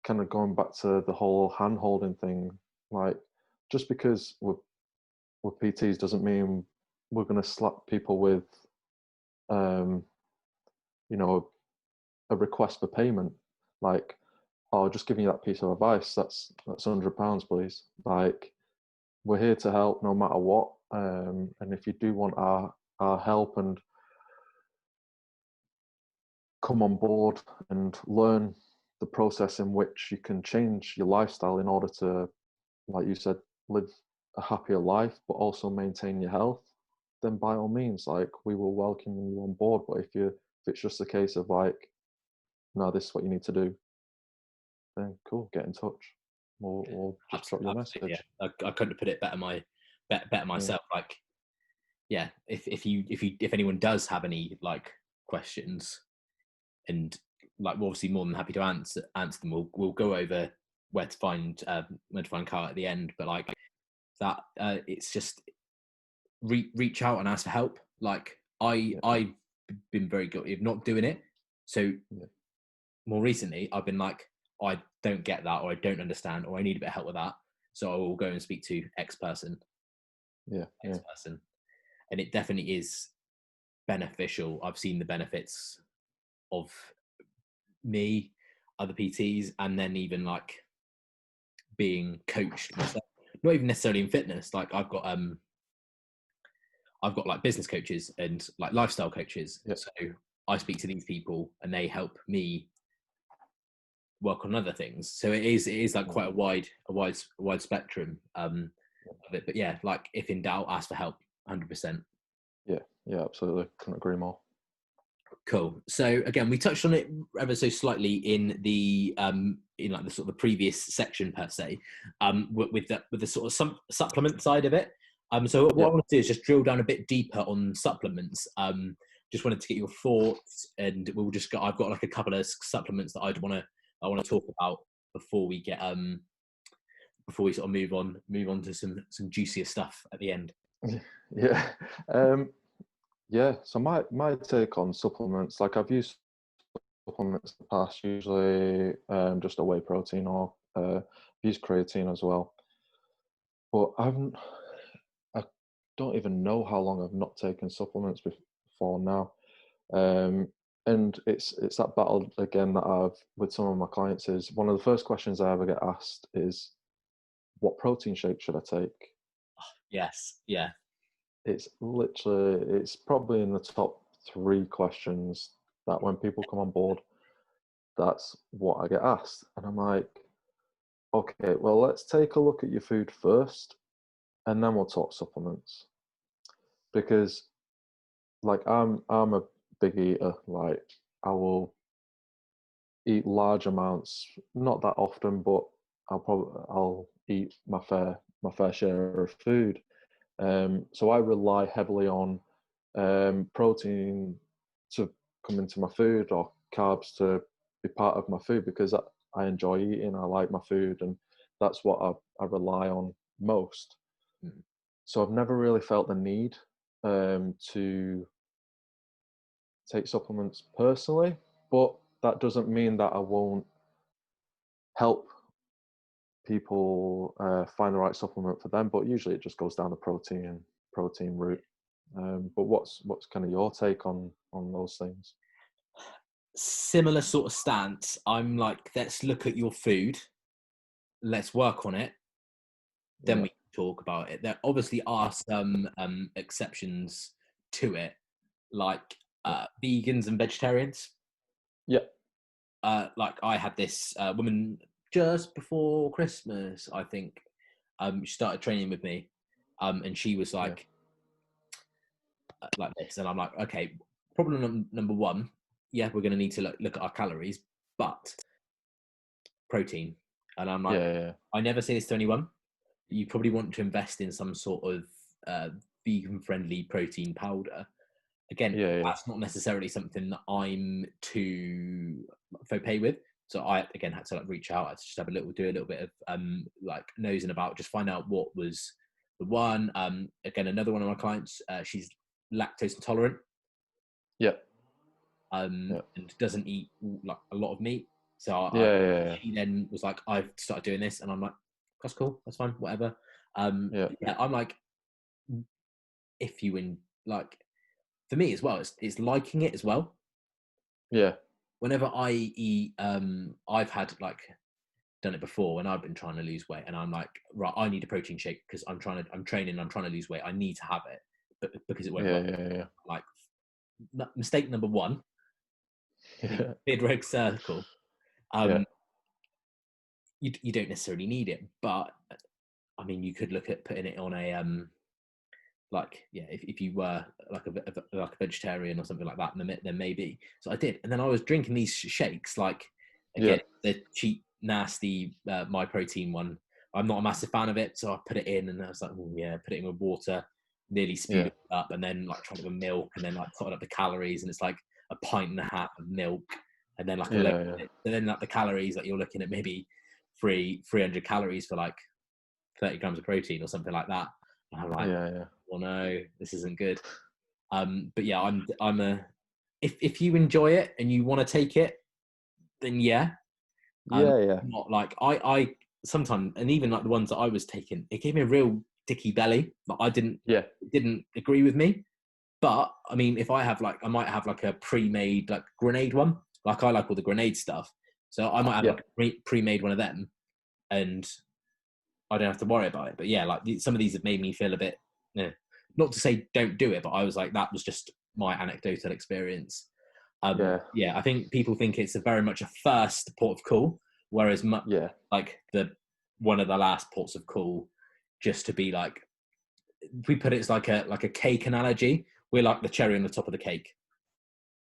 kind of going back to the whole hand holding thing. Like, just because we're PTs doesn't mean we're going to slap people with a request for payment, like, oh, just giving you that piece of advice, that's £100, please. Like, we're here to help no matter what, and if you do want our help and come on board and learn the process in which you can change your lifestyle in order to, like you said, live a happier life but also maintain your health, then by all means, like, we will welcome you on board. But if it's just a case of like, no, this is what you need to do, then cool, get in touch. We'll just drop you a message. Yeah. I couldn't have put it better myself. Like, yeah, if anyone does have any like questions, and like, we're obviously more than happy to answer them. We'll go over where to find Carl at the end, but like that, it's just reach out and ask for help. Like I've been very guilty of not doing it. So more recently, I've been like, I don't get that, or I don't understand, or I need a bit of help with that. So I will go and speak to X person. X person. And it definitely is beneficial. I've seen the benefits of me, other PTs, and then even like being coached myself. Not even necessarily in fitness. Like I've got like business coaches and like lifestyle coaches. So I speak to these people and they help me work on other things. So it is like quite a wide spectrum of it. But yeah, like if in doubt, ask for help. 100%. Yeah, absolutely. Couldn't agree more. Cool. So again, we touched on it ever so slightly in the in like the sort of the previous section per se, with the sort of supplement side of it. So what I want to do is just drill down a bit deeper on supplements. Just wanted to get your thoughts, and I've got like a couple of supplements that I want to talk about before we get before we sort of move on to some juicier stuff at the end. So my take on supplements, like, I've used supplements in the past, usually just a whey protein, or used creatine as well. But I don't even know how long I've not taken supplements before now. And it's that battle again that I've with some of my clients. Is one of the first questions I ever get asked is, what protein shake should I take? Yes. Yeah. It's probably in the top 3 questions that when people come on board, that's what I get asked. And I'm like, okay, well, let's take a look at your food first, and then we'll talk supplements. Because, like, I'm a big eater. Like, I will eat large amounts, not that often, but I'll eat my fair share of food. So I rely heavily on protein to come into my food, or carbs to be part of my food, because I enjoy eating. I like my food, and that's what I rely on most. Mm. So I've never really felt the need to take supplements personally, but that doesn't mean that I won't help people find the right supplement for them. But usually it just goes down the protein route. But what's kind of your take on those things? Similar sort of stance. I'm like, let's look at your food, let's work on it, then Yeah, we can talk about it. There obviously are some exceptions to it, like yeah, vegans and vegetarians. yeah, Like I had this woman just before Christmas, I think. She started training with me, and she was yeah, like this, and I'm like, okay, problem number one, yeah, we're going to need to look at our calories, but protein. And I'm like, yeah, yeah, I never say this to anyone. You probably want to invest in some sort of vegan friendly protein powder. Again, yeah, yeah, that's not necessarily something that I'm too faux pay with. So I again had to like reach out. I had to just have do a little bit of like nosing about, just find out what was the one. Again, another one of my clients, she's lactose intolerant, yeah, yeah, and doesn't eat like a lot of meat. So yeah, yeah, she then was like, I've started doing this, and I'm like, that's cool, that's fine, whatever. yeah, Yeah, I'm like, if you like, for me as well, it's liking it as well. yeah, Whenever I eat, I've had like done it before when I've been trying to lose weight, and I'm like, right, I need a protein shake because I'm training, I'm trying to lose weight, I need to have it, but because it won't yeah, work. yeah, yeah, Like, mistake number one, yeah, mid reg circle. yeah, Um, you don't necessarily need it, but I mean, you could look at putting it on a like, yeah, if you were like like a vegetarian or something like that, then maybe. So I did, and then I was drinking these shakes, like, yeah, again, the cheap, nasty my protein one. I'm not a massive fan of it, so I put it in, and I was like, oh, yeah, put it in with water, nearly spewed yeah, it up, and then like tried it with milk, and then like totted up the calories, and it's like a pint and a half of milk, and then like a load yeah, of yeah, it, and then like the calories, like you're looking at maybe 300 calories for like 30 grams of protein or something like that. And I'm like, yeah, well, no, this isn't good. But yeah, I'm a, if you enjoy it and you want to take it, then yeah. yeah, yeah, Not like I sometimes, and even like the ones that I was taking, it gave me a real dicky belly. Like yeah, it didn't agree with me. But I mean, if I have like, I might have like a pre-made like grenade one. Like I like all the grenade stuff, so I might have yeah, like a pre-made one of them, and I don't have to worry about it. But yeah, like some of these have made me feel a bit, not to say don't do it, but I was like, that was just my anecdotal experience. yeah, Yeah, I think people think it's a very much a first port of call, whereas yeah, like the one of the last ports of call, just to be like, we put it as like a cake analogy. We're like the cherry on the top of the cake,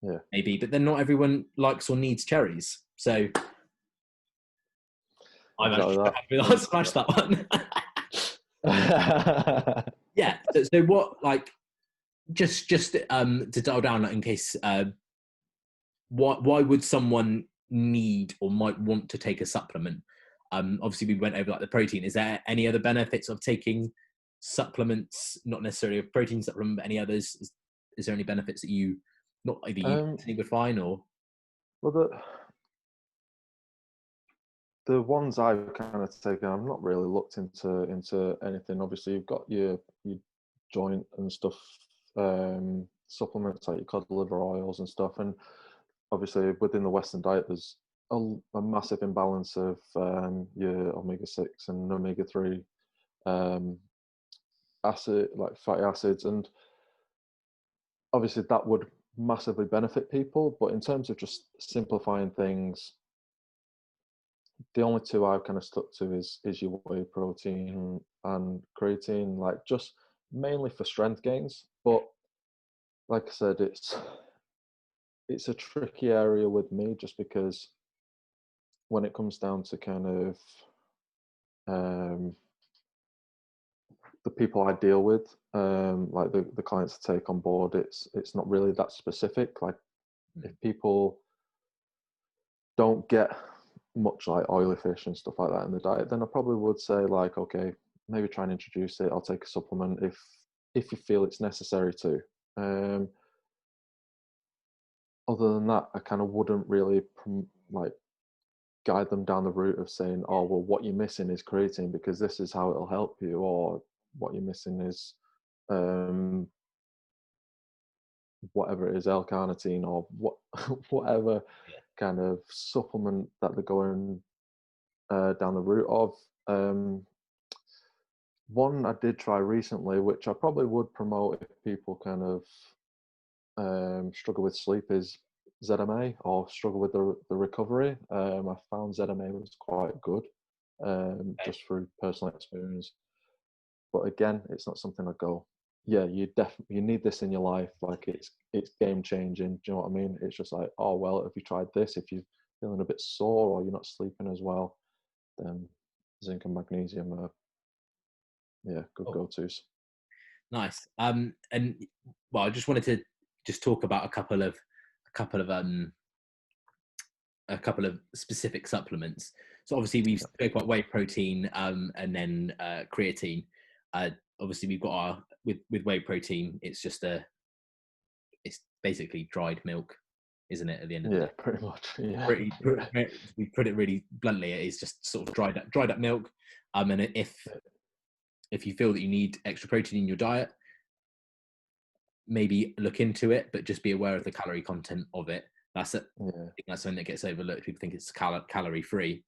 yeah. maybe, but then not everyone likes or needs cherries. So I'm Exactly actually that. happy that I And smashed that one. yeah, Yeah. So what, like, just to dial down, like, in case, why would someone need or might want to take a supplement? Obviously we went over like the protein. Is there any other benefits of taking supplements, not necessarily a protein supplement, but any others? Is there any benefits that you, not either you think would find, or well, the ones I've kind of taken, I've not really looked into anything. Obviously, you've got your joint and stuff, supplements like your cod liver oils and stuff, and obviously within the Western diet, there's a massive imbalance of your omega-6 and omega-3 um, acid, like fatty acids, and obviously that would massively benefit people. But in terms of just simplifying things, the only two I've kind of stuck to is your whey protein and creatine, like just mainly for strength gains. But like I said, it's a tricky area with me just because when it comes down to kind of the people I deal with, like the clients I take on board, it's not really that specific. Like if people don't get much like oily fish and stuff like that in the diet, then I probably would say like, okay, maybe try and introduce it. I'll take a supplement if you feel it's necessary to. Other than that, I kind of wouldn't really like guide them down the route of saying, oh, well, what you're missing is creatine because this is how it'll help you, or what you're missing is whatever it is, L-carnitine, or whatever kind of supplement that they're going down the route of. One I did try recently, which I probably would promote if people kind of struggle with sleep, is ZMA, or struggle with the recovery. I found ZMA was quite good, just through personal experience. But again, it's not something I go, yeah, you need this in your life. Like it's game changing. Do you know what I mean? It's just like, oh well, if you tried this, if you're feeling a bit sore or you're not sleeping as well, then zinc and magnesium are good go-tos. Nice. And well, I just wanted to just talk about a couple of specific supplements. So obviously we've spoke about whey protein and then creatine. Obviously we've got with whey protein, it's basically dried milk, isn't it? At the end of the day, pretty much. Yeah, we put it really bluntly, it is just sort of dried up milk. And if you feel that you need extra protein in your diet, maybe look into it, but just be aware of the calorie content of it. That's it. I think that's something that gets overlooked. People think it's calorie free.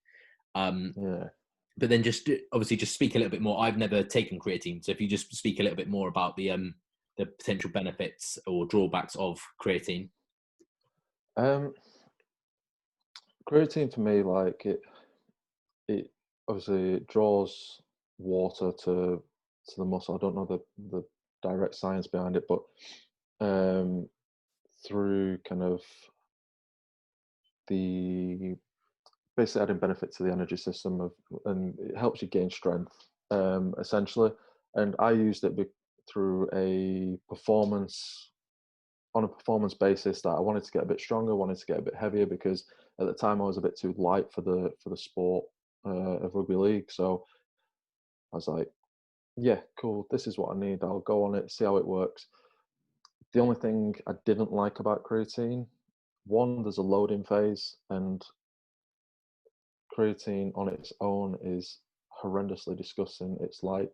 But then just obviously just speak a little bit more. I've never taken creatine, so if you just speak a little bit more about the potential benefits or drawbacks of creatine. Creatine for me, like it obviously it draws water to the muscle. I don't know the direct science behind it, but through kind of the basically adding benefit to the energy system and it helps you gain strength, essentially. And I used it through a performance basis, that I wanted to get a bit stronger, wanted to get a bit heavier, because at the time I was a bit too light for the sport of rugby league. So I was like, yeah, cool, this is what I need. I'll go on it, see how it works. The only thing I didn't like about creatine, one, there's a loading phase, and creatine on its own is horrendously disgusting. It's like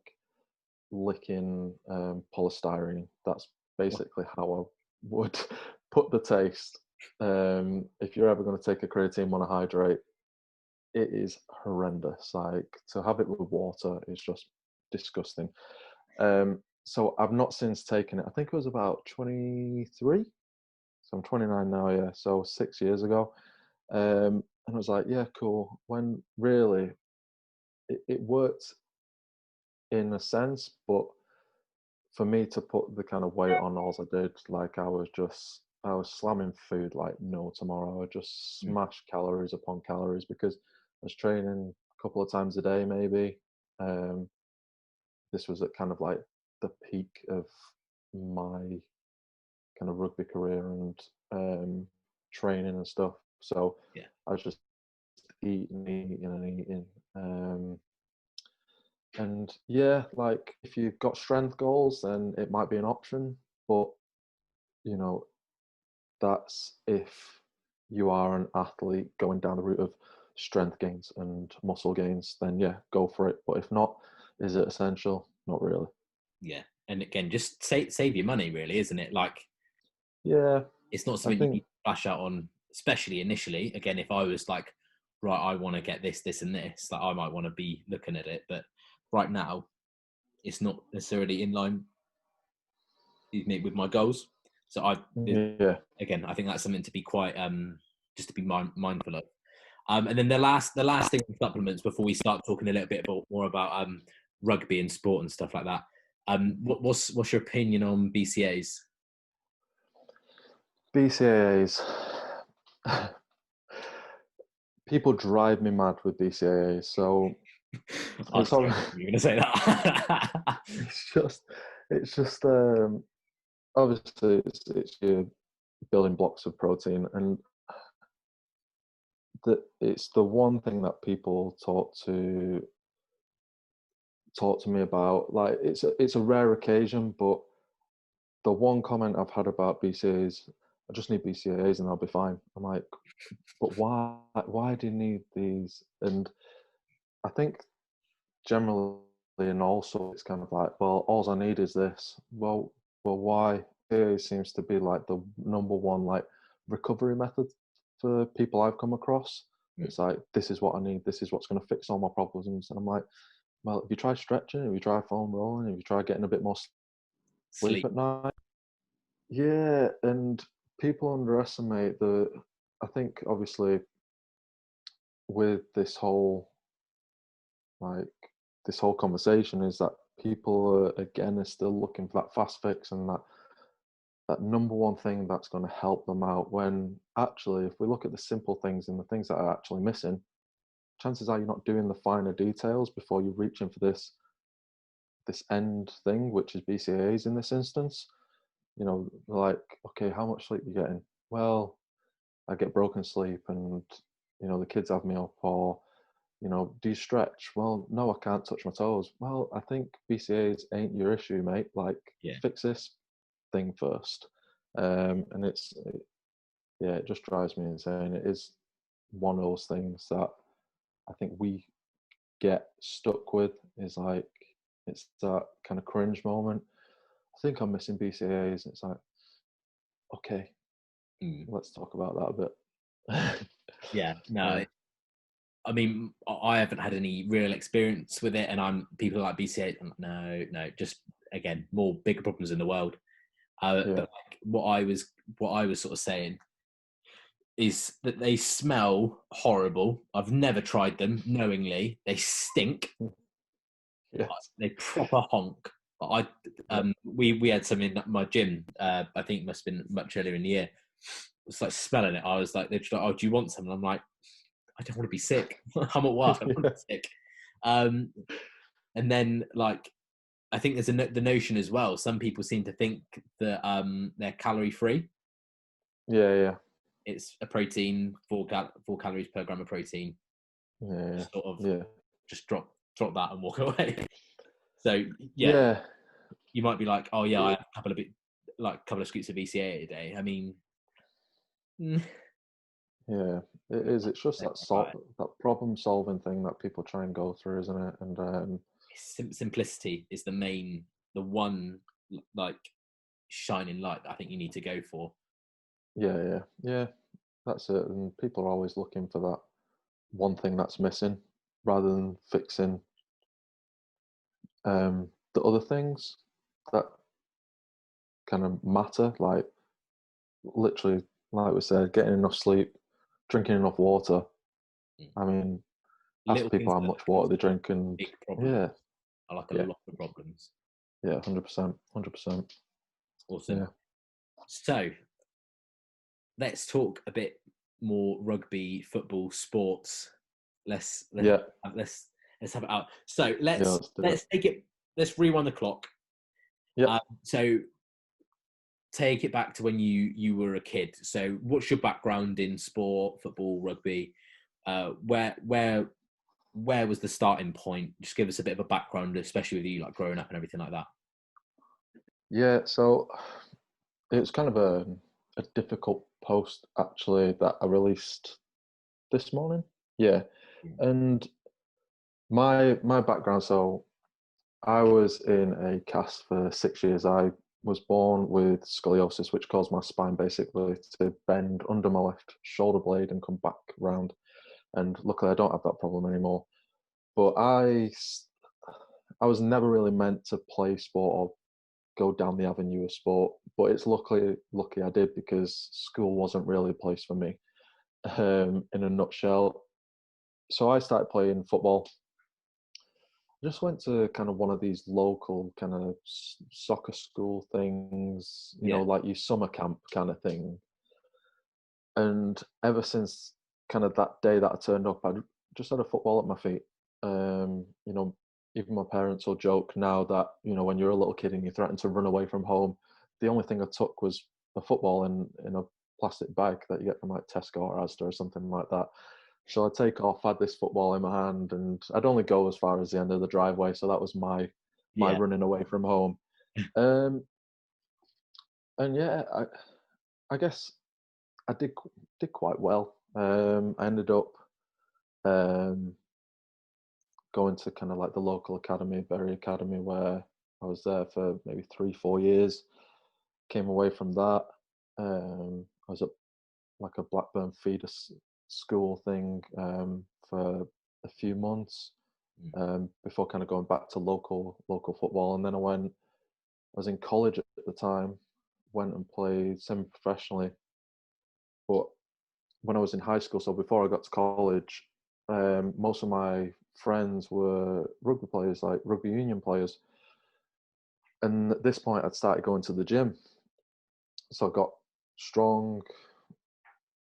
licking polystyrene. That's basically how I would put the taste. If you're ever going to take a creatine monohydrate, it is horrendous. Like, to have it with water is just disgusting. So I've not since taken it. I think it was about 23. So I'm 29 now, yeah. So 6 years ago. And I was like, yeah, cool. When really it worked in a sense, but for me to put the kind of weight on, all I did, like I was slamming food like no tomorrow. I would just smash calories upon calories because I was training a couple of times a day, maybe. This was at kind of like the peak of my kind of rugby career and training and stuff. So I was just eating. And yeah, like if you've got strength goals, then it might be an option. But you know, that's if you are an athlete going down the route of strength gains and muscle gains, then yeah, go for it. But if not, is it essential? Not really. Yeah, and again, just save your money, really, isn't it? Like, yeah, it's not something you need to flash out on, especially initially. Again, if I was like, right, I want to get this, this, and this, like I might want to be looking at it, but right now, it's not necessarily in line with my goals. So again, I think that's something to be quite just to be mindful of. And then the last thing on supplements before we start talking a little bit more about rugby and sport and stuff like that. What's your opinion on BCAAs? BCAAs. people drive me mad with BCAAs. So it's all, you're going to say that. it's just obviously it's your building blocks of protein, and it's the one thing that people talk to me about. Like it's a rare occasion, but the one comment I've had about BCAAs, I just need BCAAs and I'll be fine. I'm like, but why? Why do you need these? And I think generally, and also it's kind of like, well, all I need is this. Well, why? It seems to be like the number one like recovery method for people I've come across. It's like, this is what I need. This is what's going to fix all my problems. And I'm like, well, if you try stretching, if you try foam rolling, if you try getting a bit more sleep at night, yeah. And people underestimate I think obviously with this whole like this whole conversation is that people are still looking for that fast fix and that number one thing that's going to help them out, when actually if we look at the simple things and the things that are actually missing, chances are you're not doing the finer details before you reach in for this end thing, which is BCAAs in this instance. You know, like, okay, how much sleep are you getting? Well, I get broken sleep and, you know, the kids have me up. Or, you know, do you stretch? Well, no, I can't touch my toes. Well, I think BCAAs ain't your issue, mate. Like, fix this thing first. And it just drives me insane. It is one of those things that I think we get stuck with, is like, it's that kind of cringe moment. I think I'm missing BCAAs. It's like, okay, let's talk about that a bit. Yeah, no. I mean, I haven't had any real experience with it, and people like BCA. No, just again, more bigger problems in the world. But like, what I was sort of saying is that they smell horrible. I've never tried them knowingly. They stink. Yes. They proper honk. We had some in my gym. I think it must have been much earlier in the year. It's like smelling it. I was like, they're just like, oh, do you want some? And I'm like, I don't want to be sick. I'm at work. I don't want to be sick. And then like, I think there's the notion as well. Some people seem to think that they're calorie free. Yeah. It's a protein, 4 calories per gram of protein. Yeah. Sort of just drop that and walk away. So you might be like, oh yeah, I have a couple of scoops of BCA a day. I mean, yeah, it is. It's just that problem solving thing that people try and go through, isn't it? And simplicity is the one like shining light that I think you need to go for. Yeah, that's it. And people are always looking for that one thing that's missing, rather than fixing the other things that kind of matter. Like, literally, like we said, getting enough sleep, drinking enough water. I mean, ask people how much water they drink, and big problem. I like a lot of problems. Yeah, 100%. Awesome. Yeah. So let's talk a bit more rugby, football, sports. Let's have it out. So let's take it. Let's rewind the clock. Yeah. So take it back to when you were a kid. So what's your background in sport, football, rugby? Where was the starting point? Just give us a bit of a background, especially with you like growing up and everything like that. Yeah, so it was kind of a difficult post actually that I released this morning. Yeah. And my background, so I was in a cast for 6 years. I was born with scoliosis, which caused my spine basically to bend under my left shoulder blade and come back round. And luckily I don't have that problem anymore. But I was never really meant to play sport or go down the avenue of sport, but it's lucky I did, because school wasn't really a place for me, in a nutshell. So I started playing football. I just went to kind of one of these local kind of soccer school things, you know, like your summer camp kind of thing. And ever since kind of that day that I turned up, I just had a football at my feet. You know, even my parents will joke now that, you know, when you're a little kid and you threaten to run away from home, the only thing I took was a football in a plastic bag that you get from like Tesco or Asda or something like that. So I'd take off, had this football in my hand, and I'd only go as far as the end of the driveway. So that was my Yeah. running away from home. And yeah, I guess I did quite well. I ended up going to kind of like the local academy, Bury Academy, where I was there for maybe 3-4 years. Came away from that. I was at like a Blackburn feeder school thing for a few months before kind of going back to local football. And then I was in college at the time, went and played semi-professionally. But when I was in high school, so before I got to college, most of my friends were rugby players, like rugby union players. And at this point, I'd started going to the gym. So I got strong.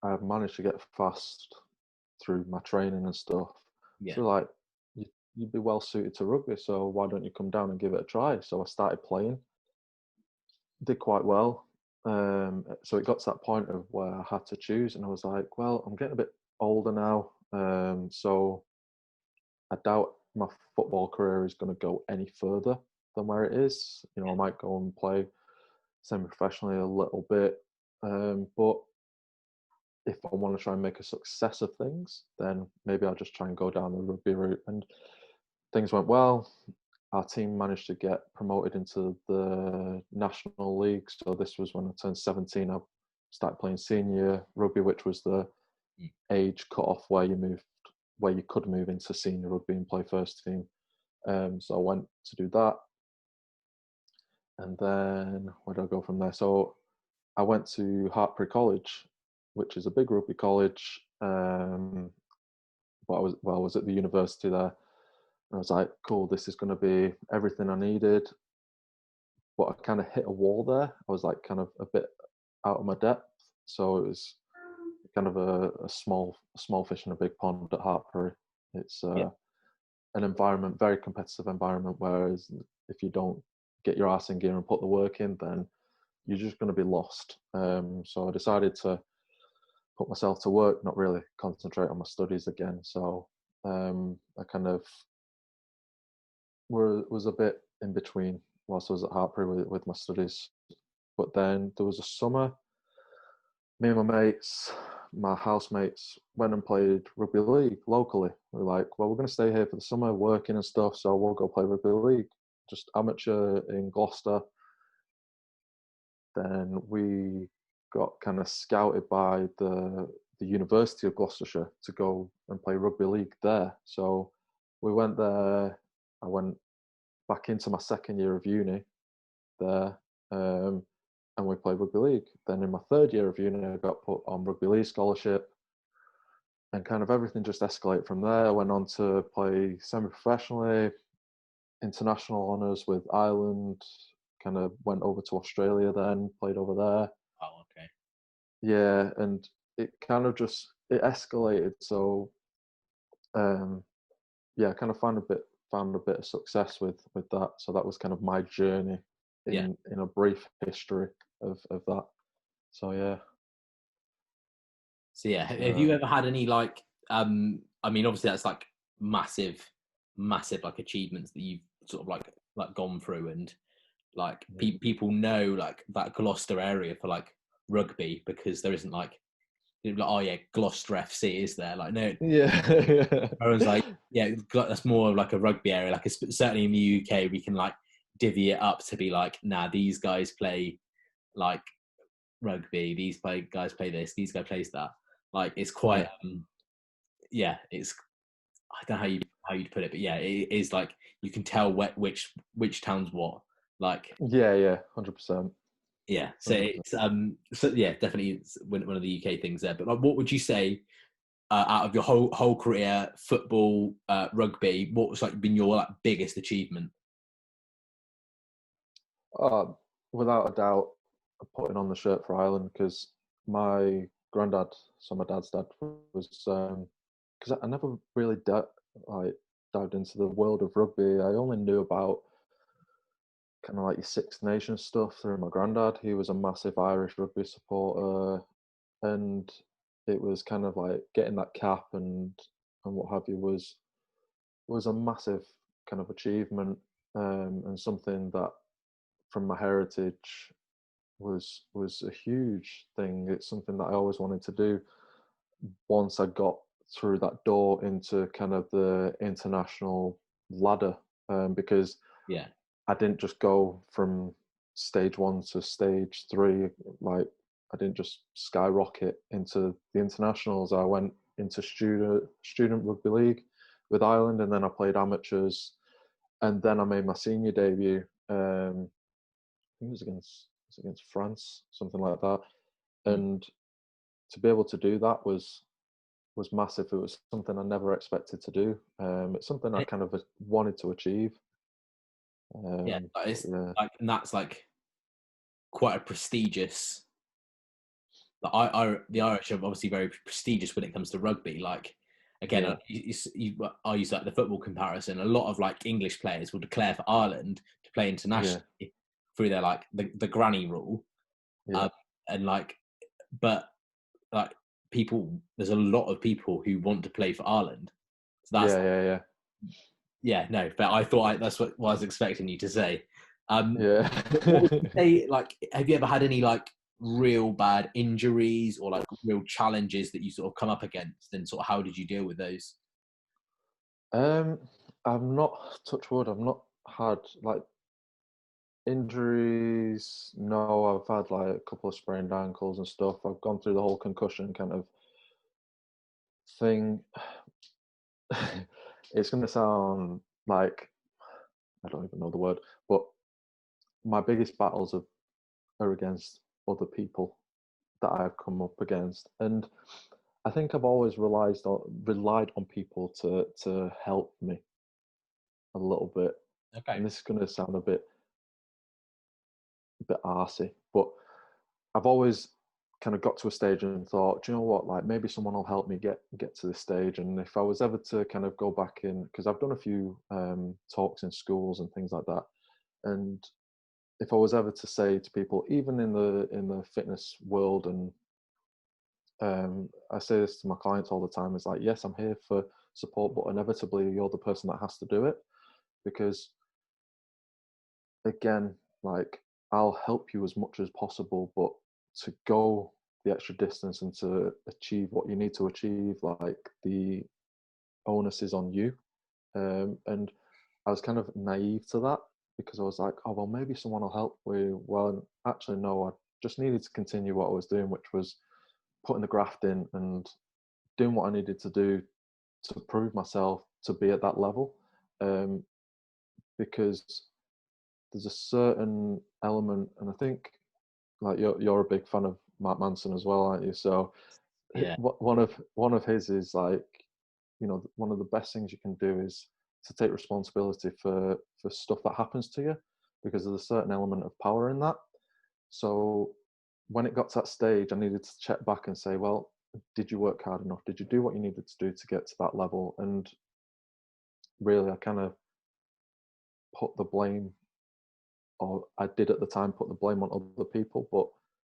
I managed to get fast through my training and stuff. Yeah. So like, you'd be well suited to rugby, so why don't you come down and give it a try? So I started playing, did quite well. So it got to that point of where I had to choose, and I was like, well, I'm getting a bit older now, so I doubt my football career is going to go any further than where it is. You know, I might go and play semi-professionally a little bit, but if I want to try and make a success of things, then maybe I'll just try and go down the rugby route. And things went well. Our team managed to get promoted into the National League. So this was when I turned 17. I started playing senior rugby, which was the age cut-off where you could move into senior rugby and play first team. So I went to do that. And then where did I go from there? So I went to Hartpury College, which is a big rugby college. But I was at the university there. And I was like, cool, this is going to be everything I needed. But I kind of hit a wall there. I was like kind of a bit out of my depth. So it was kind of a small fish in a big pond at Hartpury. It's an environment, very competitive environment, whereas if you don't get your ass in gear and put the work in, then you're just going to be lost. So I decided to put myself to work, not really concentrate on my studies again. So I kind of was a bit in between whilst I was at Hartpury with my studies. But then there was a summer, me and my mates, my housemates, went and played rugby league locally. We were like, well, we're going to stay here for the summer working and stuff, so we'll go play rugby league, just amateur in Gloucester. Then we got kind of scouted by the University of Gloucestershire to go and play rugby league there. So we went there. I went back into my second year of uni there, and we played rugby league. Then in my third year of uni, I got put on rugby league scholarship, and kind of everything just escalated from there. I went on to play semi-professionally, international honours with Ireland, kind of went over to Australia then, played over there. Oh, okay. Yeah, and it kind of just, it escalated. So, yeah, I kind of found a bit of success with that. So that was kind of my journey in a brief history of that. So yeah. So yeah, have you ever had any like I mean, obviously that's like massive like achievements that you've sort of like gone through, and like people know like that Gloucester area for like rugby, because there isn't like oh yeah, Gloucester FC is there, like no, Yeah. everyone's like yeah, that's more of like a rugby area, like certainly in the UK we can like divvy it up to be like, nah, these guys play like rugby, guys play this, these guys plays that. Like it's quite it's, I don't know how you'd put it, but yeah, it is like you can tell which town's what. Like 100%. yeah, so it's so yeah, definitely it's one of the UK things there. But like, what would you say out of your whole career, football, rugby, what was like been your like biggest achievement? Without a doubt, putting on the shirt for Ireland, because my granddad, so my dad's dad was because I never really dived into the world of rugby. I only knew about kind of like your Six Nations stuff through my granddad. He was a massive Irish rugby supporter, and it was kind of like getting that cap and what have you was a massive kind of achievement, and something that from my heritage was a huge thing. It's something that I always wanted to do once I got through that door into kind of the international ladder, because Yeah. I didn't just go from stage 1 to stage 3. Like, I didn't just skyrocket into the internationals. I went into student rugby league with Ireland, and then I played amateurs, and then I made my senior debut. I think it was against France, something like that. And to be able to do that was massive. It was something I never expected to do. It's something I kind of wanted to achieve. Yeah, Yeah, like, and that's like quite a prestigious. The Irish are obviously very prestigious when it comes to rugby. Like, again, yeah, I use like the football comparison. A lot of like English players will declare for Ireland to play yeah, internationally through their like the granny rule, yeah, and like, but like people, there's a lot of people who want to play for Ireland. So that's yeah, yeah, no, but I thought that's what I was expecting you to say. yeah, What would you yeah. say? Like, have you ever had any like real bad injuries or like real challenges that you sort of come up against, and sort of how did you deal with those? um, I've not, touch wood, I've not had like injuries. No, I've had like a couple of sprained ankles and stuff. I've gone through the whole concussion kind of thing. It's going to sound like I don't even know the word, but my biggest battles are against other people that I've come up against, and I think I've always relied on people to help me a little bit. Okay. And this is going to sound a bit arsey, but I've always kind of got to a stage and thought, do you know what, like maybe someone will help me get to this stage. And if I was ever to kind of go back in, because I've done a few talks in schools and things like that, and if I was ever to say to people, even in the fitness world, and I say this to my clients all the time, is like, yes, I'm here for support, but inevitably you're the person that has to do it, because again, like, I'll help you as much as possible, but to go the extra distance and to achieve what you need to achieve, like, the onus is on you. And I was kind of naive to that, because I was like, oh well, maybe someone will help me. Well, actually, no. I just needed to continue what I was doing, which was putting the graft in and doing what I needed to do to prove myself to be at that level. Because there's a certain element, and I think, like, you're a big fan of Mark Manson as well, aren't you? So Yeah. one of his is like, one of the best things you can do is to take responsibility for stuff that happens to you, because there's a certain element of power in that. So when it got to that stage, I needed to check back and say, well, did you work hard enough? Did you do what you needed to do to get to that level? And really, I kind of put the blame, or I did at the time put the blame on other people, but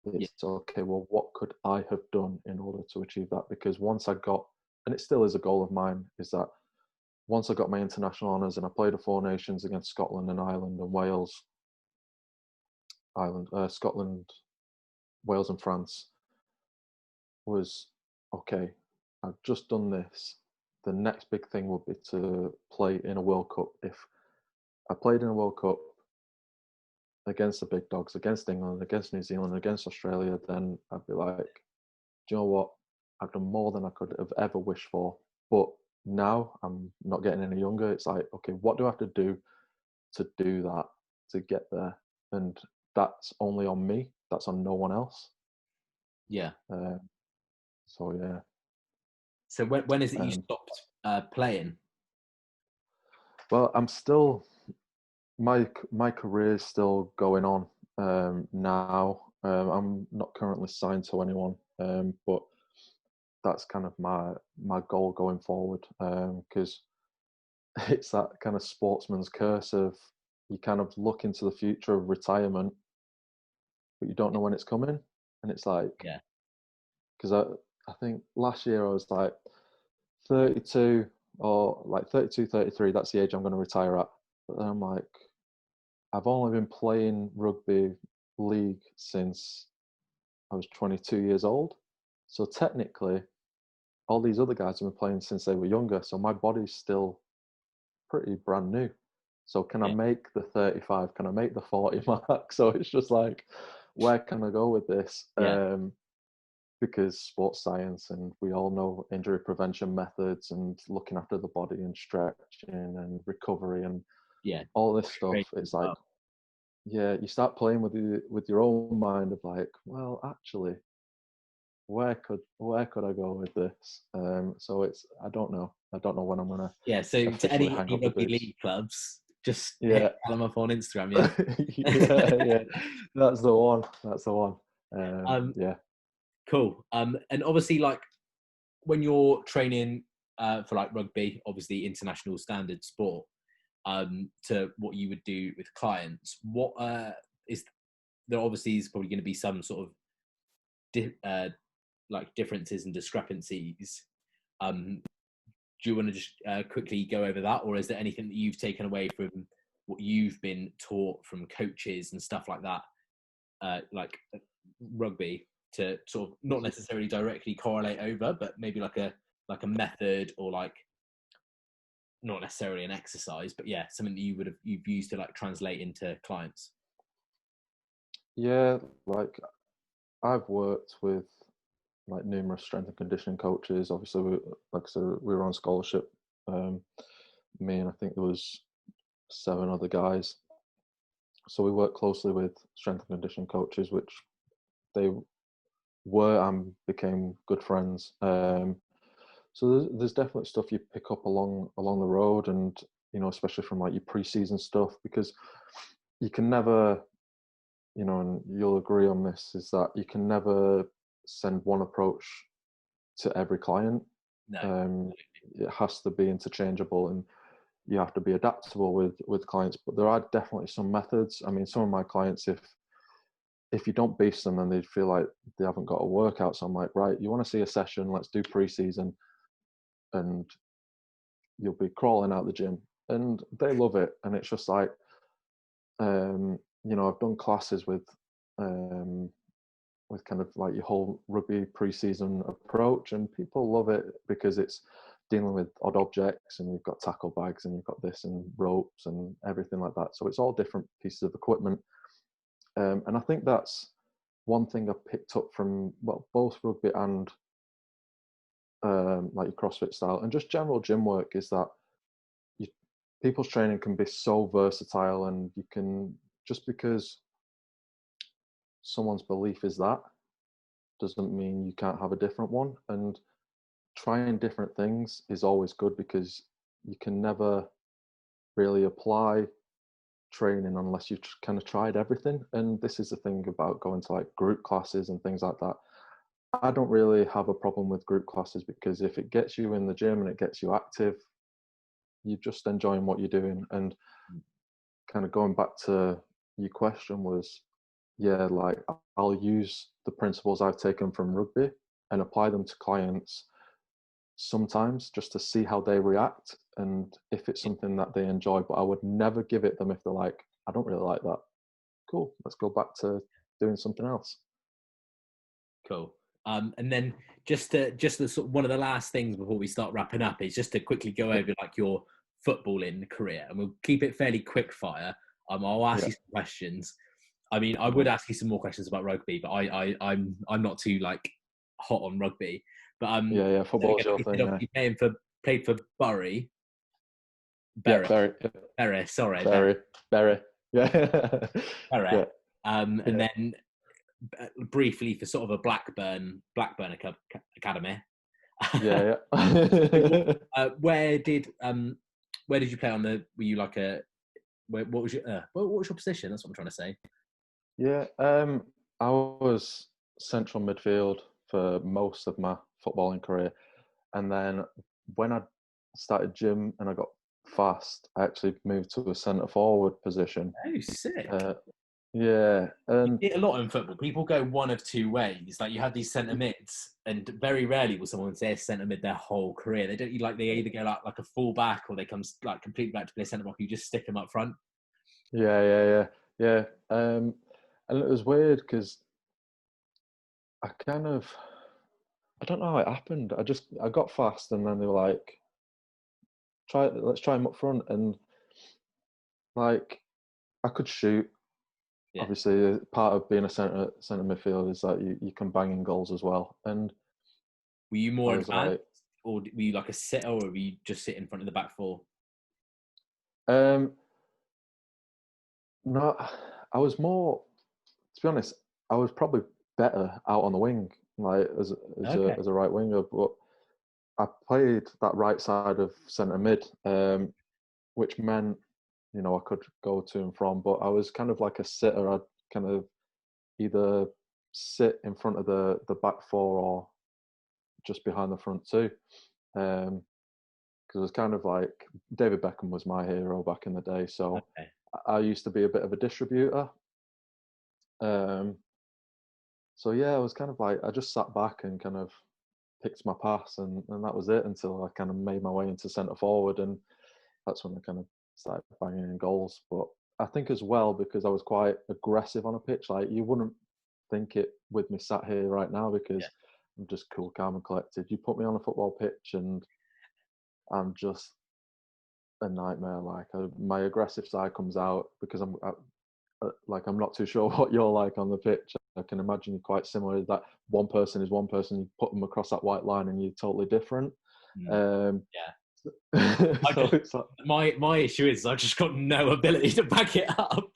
Yeah. it's okay, well, what could I have done in order to achieve that? Because once I got, and it still is a goal of mine, is that once I got my international honours and I played a Four Nations against Scotland and Ireland and Wales, Scotland, Wales and France, was okay, I've just done this. The next big thing would be to play in a World Cup. If I played in a World Cup against the big dogs, against England, against New Zealand, against Australia, then I'd be like, do you know what? I've done more than I could have ever wished for. But now I'm not getting any younger. It's like, okay, what do I have to do that, to get there? And that's only on me. That's on no one else. Yeah. Uh, so yeah. So when is it you Um, stopped playing? well, I'm still, my career is still going on now. I'm not currently signed to anyone, but that's kind of my goal going forward, because it's that kind of sportsman's curse of you kind of look into the future of retirement, but you don't know when it's coming. And it's like, Yeah. because I think last year I was like 32 or like 32, 33, that's the age I'm going to retire at. But then I'm like, I've only been playing rugby league since I was 22 years old. So technically, all these other guys have been playing since they were younger. So my body's still pretty brand new. So can I make the 35? Can I make the 40 mark? So it's just like, where can I go with this? Yeah. Because sports science, and we all know injury prevention methods and looking after the body and stretching and recovery and all this stuff. It's like, you start playing with your own mind of like, well, actually, where could I go with this? So it's, I don't know when I'm gonna So to officially any hang up the rugby boots. league clubs, just Yeah. tell them up on Instagram. Yeah, that's the one. Yeah. Cool. And obviously, like when you're training for like rugby, obviously international standard sport, to what you would do with clients, what is there? Obviously is probably going to be some sort of like differences and discrepancies. Do you want to just quickly go over that, or is there anything that you've taken away from what you've been taught from coaches and stuff like that, like rugby, to sort of not necessarily directly correlate over, but maybe like a method, or like not necessarily an exercise, but something that you've used to like translate into clients? Yeah, like I've worked with like numerous strength and conditioning coaches. Obviously, like I said, we were on scholarship. Me and I think there was 7 other guys. So we worked closely with strength and conditioning coaches, which they were and became good friends. So there's definitely stuff you pick up along the road, and especially from like your pre-season stuff, because you can never, and you'll agree on this, is that you can never send one approach to every client. No. It has to be interchangeable, and you have to be adaptable with clients. But there are definitely some methods. I mean, some of my clients, if you don't beast them, then they feel like they haven't got a workout. So I'm like, right, you want to see a session? Let's do pre-season, and you'll be crawling out the gym, and they love it. And it's just like, I've done classes with kind of like your whole rugby pre-season approach, and people love it because it's dealing with odd objects, and you've got tackle bags, and you've got this and ropes and everything like that. So it's all different pieces of equipment. And I think that's one thing I picked up from, well, both rugby and like your CrossFit style and just general gym work, is that people's training can be so versatile, and you can, just because someone's belief is that, doesn't mean you can't have a different one. And trying different things is always good, because you can never really apply training unless you've kind of tried everything. And this is the thing about going to like group classes and things like that. I don't really have a problem with group classes, because if it gets you in the gym and it gets you active, you're just enjoying what you're doing. And kind of going back to your question was, like I'll use the principles I've taken from rugby and apply them to clients sometimes, just to see how they react and if it's something that they enjoy. But I would never give it them if they're like, I don't really like that. Cool, let's go back to doing something else. Cool. And then just the sort of one of the last things before we start wrapping up is just to quickly go over like your footballing career, and we'll keep it fairly quick fire. I'll ask you some questions. I mean, I would ask you some more questions about rugby, but I'm not too like hot on rugby. But football's your thing. You played for Bury. Bury. Sorry, Bury. Yeah. Bury. Yeah. And then briefly for sort of a Blackburn academy. Yeah. Where did you play on the? Were you like a? What was your position? That's what I'm trying to say. Yeah. I was central midfield for most of my footballing career. And then when I started gym and I got fast, I actually moved to a centre forward position. Oh, sick. Yeah, You and see it a lot in football. People go one of two ways. Like you have these centre mids, and very rarely will someone say centre mid their whole career. They don't. They either go like a full back or they come like completely back to play centre back. You just stick them up front. yeah. And it was weird because I kind of, I don't know how it happened. I got fast, and then they were like, let's try him up front, and like I could shoot. Yeah. Obviously, part of being a centre midfield is that you can bang in goals as well. And Were you I more was advanced, like, or were you like a sitter, or were you just sit in front of the back four? um, no, I was more. To be honest, I was probably better out on the wing, like Okay. as a right winger. But I played that right side of centre mid, which meant I could go to and from. But I was kind of like a sitter. I'd kind of either sit in front of the back four or just behind the front two. Because it was kind of like David Beckham was my hero back in the day. So Okay. I used to be a bit of a distributor. So yeah, I was kind of like, I just sat back and kind of picked my pass, and that was it until I kind of made my way into centre forward, and that's when I kind of started banging in goals. But I think as well, because I was quite aggressive on a pitch, like you wouldn't think it with me sat here right now because I'm just cool, calm and collected. You put me on a football pitch and I'm just a nightmare. Like my aggressive side comes out because I'm not too sure what you're like on the pitch. I can imagine you're quite similar. That one person is one person. You put them across that white line, and you're totally different. So it's like, my issue is I've just got no ability to back it up.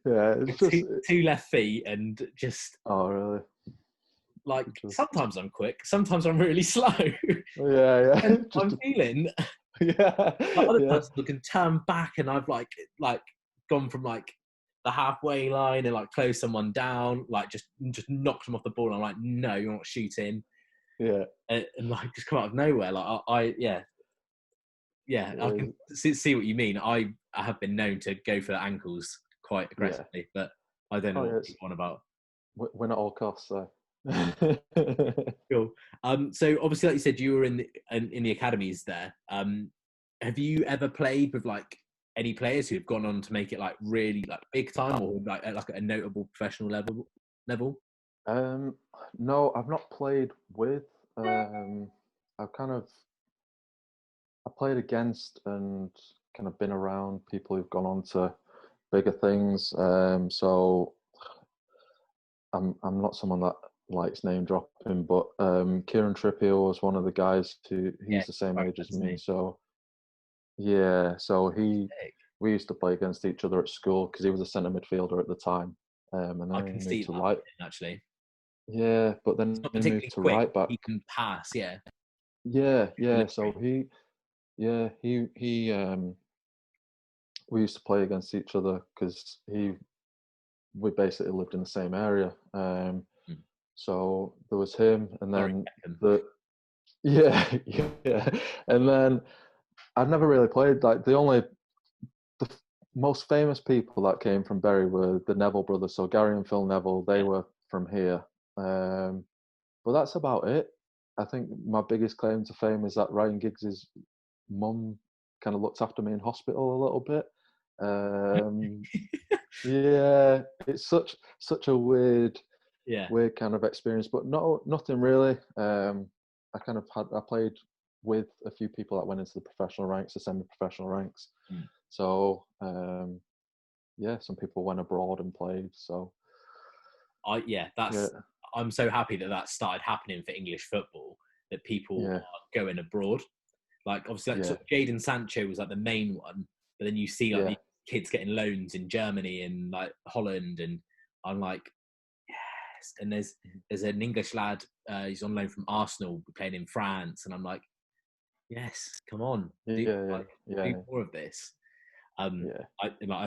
Yeah, it's just two left feet and just. Oh really? Like sometimes I'm quick, sometimes I'm really slow. Yeah. I'm feeling. Yeah. Like other times I can turn back and I've like gone from like the halfway line and like close someone down, like just knocked them off the ball. And I'm like, no, you're not shooting. Yeah. And like just come out of nowhere. Like I can see what you mean. I have been known to go for ankles quite aggressively, but I don't know what you're on about. Win at all costs. So. Cool. So obviously, like you said, you were in the academies there. Have you ever played with like any players who have gone on to make it like really like big time or like at a notable professional level? No, I've not played with. I played against and kind of been around people who've gone on to bigger things. So I'm not someone that likes name dropping, but Kieran Trippier was one of the guys he's the same age as me. So yeah, so we used to play against each other at school because he was a centre midfielder at the time. And then I can see to that right. Actually. Yeah, but then he moved to right back. He can pass, yeah. Yeah. So he we used to play against each other because we basically lived in the same area. So there was him, and then yeah, and then I'd never really played. Like the most famous people that came from Bury were the Neville brothers. So Gary and Phil Neville, they were from here. But that's about it. I think my biggest claim to fame is that Ryan Giggs's mum kind of looked after me in hospital a little bit. Yeah, it's such a weird kind of experience, but nothing really. I played with a few people that went into the professional ranks, the semi-professional ranks. So some people went abroad and played. So I'm so happy that started happening for English football, that people are going abroad. Like obviously, like Jadon Sancho was like the main one, but then you see like these kids getting loans in Germany and like Holland, and I'm like, yes. And there's an English lad, he's on loan from Arsenal, playing in France, and I'm like, yes, come on, do more of this. I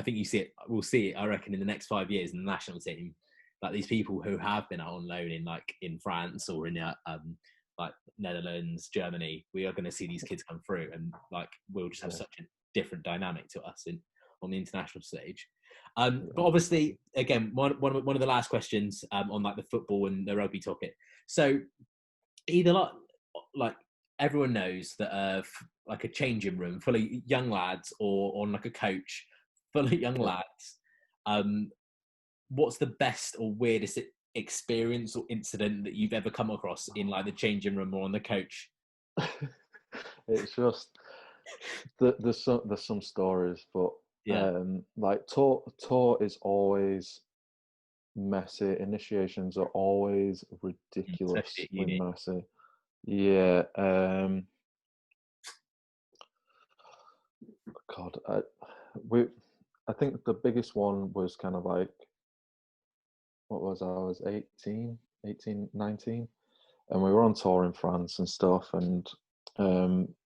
think you see it. We'll see it. I reckon in the next 5 years in the national team, like these people who have been out on loan in France or in like Netherlands, Germany, we are going to see these kids come through, and like we'll just have such a different dynamic to us on the international stage. But obviously, again, one of the last questions on like the football and the rugby topic. So either like everyone knows that like a changing room full of young lads, or on like a coach full of young lads, what's the best or weirdest experience or incident that you've ever come across in like the changing room or on the coach? It's just there's some stories, but like tour is always messy. Initiations are always ridiculously messy. Yeah. God, I think the biggest one was kind of like, I was 18, 19, and we were on tour in France and stuff, and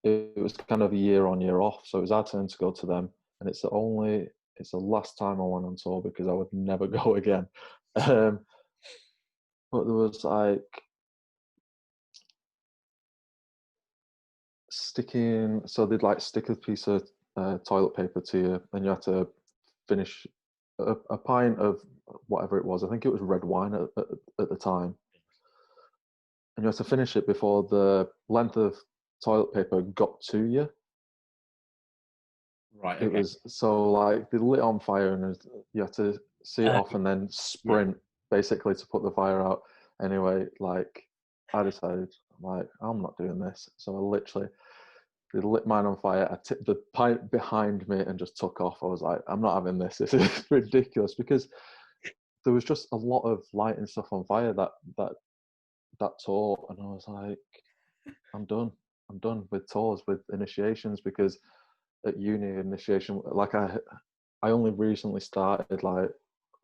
it was kind of a year on, year off, so it was our turn to go to them, and it's the last time I went on tour because I would never go again. But there was like so they'd like stick a piece of toilet paper to you, and you had to finish a pint of whatever it was. I think it was red wine at the time, and you had to finish it before the length of toilet paper got to you. Right. Okay. It was so like they lit on fire, and you had to see it off and then sprint basically to put the fire out. Anyway, like I decided, I'm not doing this. So I literally, they lit mine on fire. I tipped the pint behind me and just took off. I was like, I'm not having this. This is ridiculous, because there was just a lot of lighting stuff on fire that tour, and I was like, I'm done with tours, with initiations, because at uni initiation, like I only recently started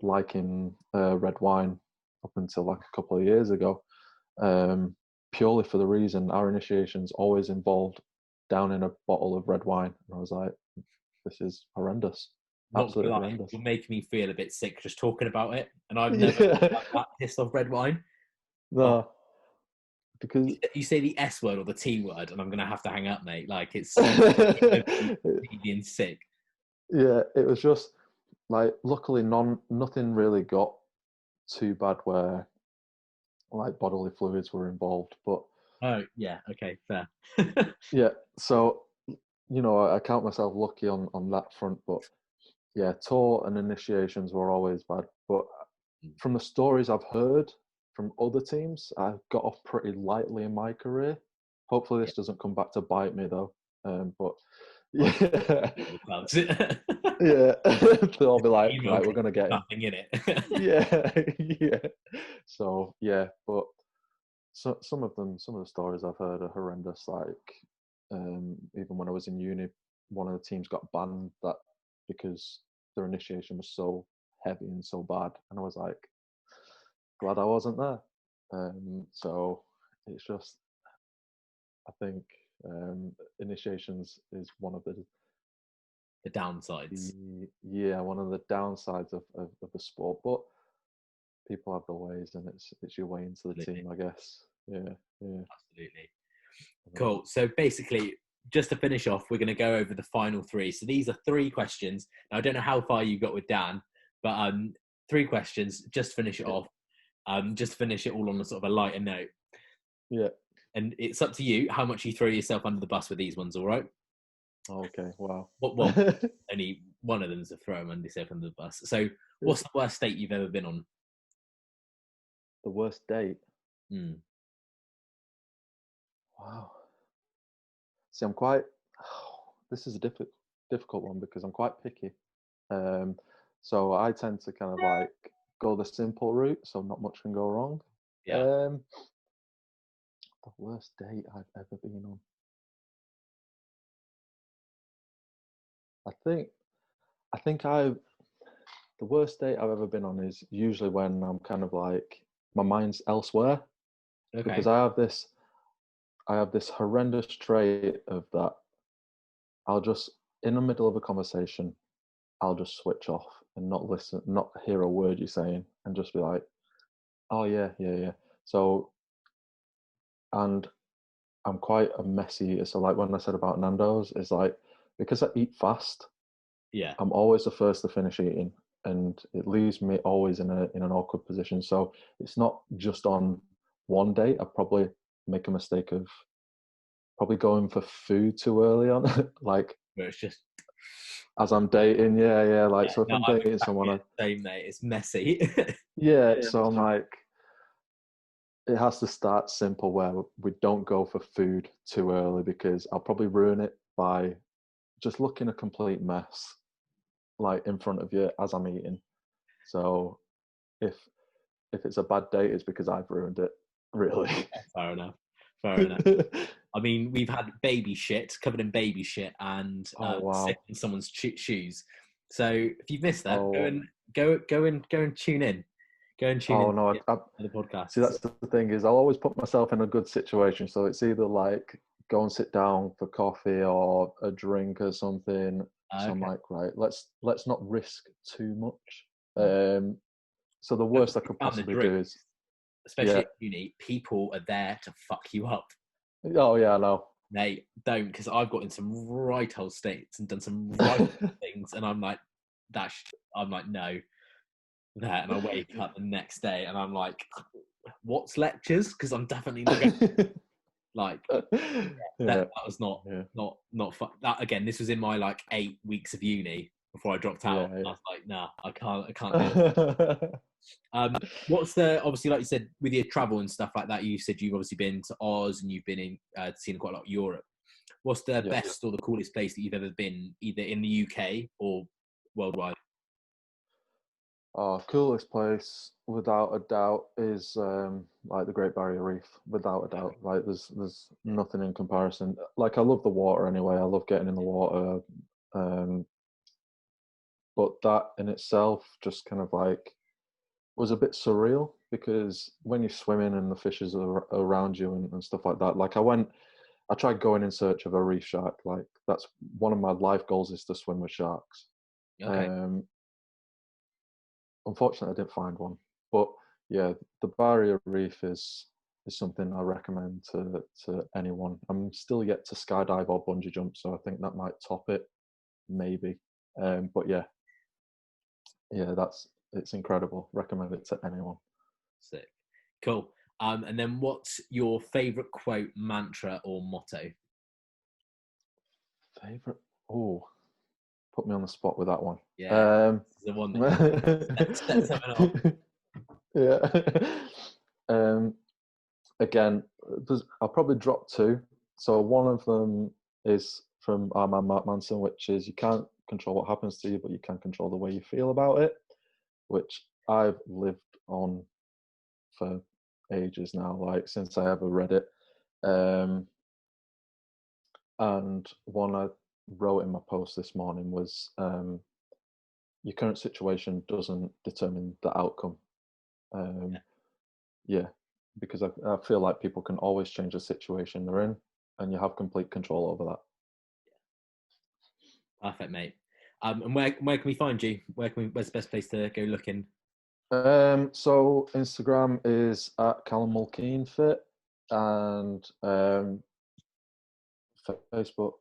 liking red wine up until like a couple of years ago, purely for the reason our initiations always involved downing a bottle of red wine, and I was like, this is horrendous. Absolutely horrendous. You're making me feel a bit sick just talking about it, and I've never had that pissed off red wine. No, because you say the S word or the T word, and I'm gonna have to hang up, mate. Like it's being sick. Yeah, it was just like, luckily nothing really got too bad where like bodily fluids were involved, but oh yeah, okay, fair. yeah, so I count myself lucky on that front, but yeah, tour and initiations were always bad. But from the stories I've heard from other teams, I got off pretty lightly in my career. Hopefully this doesn't come back to bite me though. But yeah, yeah, they'll be like, right, we're gonna get nothing in it. Yeah. So yeah, but some of the stories I've heard are horrendous. Like even when I was in uni, one of the teams got banned because their initiation was so heavy and so bad, and I was like, glad I wasn't there. So it's just, I think initiations is one of the downsides. One of the downsides of the sport, but people have the ways, and it's your way into the team, I guess. Yeah. Absolutely. Cool. So basically, just to finish off, we're going to go over the final three. So these are 3 questions. Now, I don't know how far you got with Dan, but 3 questions. Just finish it off. Just finish it all on a sort of a lighter note. Yeah. And it's up to you how much you throw yourself under the bus with these ones. All right. Okay. Wow. Well, only one of them's to throw yourself under the bus. So, what's the worst date you've ever been on? The worst date. Wow. See, I'm quite. This is a difficult one because I'm quite picky. So I tend to kind of like go the simple route, so not much can go wrong. Yeah. The worst date I've ever been on. I think the worst date I've ever been on is usually when I'm kind of like, my mind's elsewhere. Okay. Because I have this horrendous trait of that I'll just, in the middle of a conversation, I'll just switch off and not listen, not hear a word you're saying, and just be like, Oh yeah, yeah, yeah. So, and I'm quite a messy eater. So like when I said about Nando's, it's like because I eat fast, Yeah. I'm always the first to finish eating, and it leaves me always in an awkward position. So it's not just on one date. I probably make a mistake of probably going for food too early on, like Where it's just as I'm dating. Yeah, yeah. Like yeah, so, if no, I'm I'm dating someone, exactly the same, mate. It's messy. yeah. Yeah. So I'm like, it has to start simple where we don't go for food too early because I'll probably ruin it by just looking a complete mess like in front of you as I'm eating. So if it's a bad date, it's because I've ruined it. Really. Fair enough. Fair enough. I mean, we've had baby shit covered in baby shit and Oh sick wow. in someone's shoes. So if you've missed that, Oh go and tune in. Go and tune oh in no. to the See, podcasts. that's the thing is, I'll always put myself in a good situation. So it's either like go and sit down for coffee or a drink or something. So I'm Okay. like, right, let's not risk too much. Mm. So the But worst I we could found the possibly do drinks, is, especially yeah. at uni, people are there to fuck you up. Oh yeah, I know. Mate, don't, because I've got in some right old states and done some right things, and I'm like, I'm like, no, that, and I wake up the next day, and I'm like, what's lectures? Because I'm definitely not going. Like, Yeah, that was not yeah, not fun. That again, this was in my like 8 weeks of uni before I dropped out. I yeah, was like, nah, I can't do it. yeah. What's the obviously like you said with your travel and stuff like that? You said you've obviously been to Oz and you've been in seen quite a lot of Europe. What's the Yeah. best or the coolest place that you've ever been, either in the UK or worldwide? Oh, coolest place without a doubt is like the Great Barrier Reef. Without a doubt, like there's nothing in comparison. Like I love the water anyway. I love getting in the water, um, but that in itself just kind of like was a bit surreal because when you're swimming and the fishes are around you and stuff like that. Like I tried going in search of a reef shark. Like that's one of my life goals is to swim with sharks. Okay, Um, Unfortunately, I didn't find one. But yeah, the barrier reef is something I recommend to anyone. I'm still yet to skydive or bungee jump, so I think that might top it, maybe. But yeah, yeah, it's incredible. Recommend it to anyone. sick, cool. And then what's your favorite quote, mantra, or motto? Favorite? Oh, put me on the spot with that one. Yeah, Um, this is the one that set something off. yeah. um, Again, I'll probably drop two. So one of them is from our man Mark Manson, which is you can't control what happens to you, but you can control the way you feel about it, which I've lived on for ages now, like since I ever read it. Um, and one I wrote in my post this morning was your current situation doesn't determine the outcome. Um, yeah, because I feel like people can always change the situation they're in, and you have complete control over that. Perfect, mate. And where can we find you? Where's the best place to go looking? So Instagram is at Callum Mulkeen Fit, and Facebook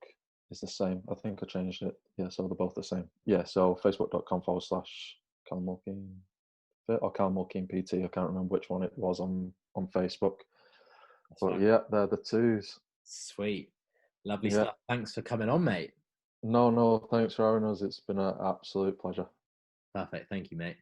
is the same. I think I changed it. Yeah, so they're both the same. Yeah, so facebook.com/Callum Mulkeen Fit or Callum Mulkeen PT. I can't remember which one it was on Facebook. That's But fine. yeah, they're the twos. Sweet, lovely Yeah. stuff. Thanks for coming on, mate. No, thanks for having us. It's been an absolute pleasure. Perfect. Thank you, mate.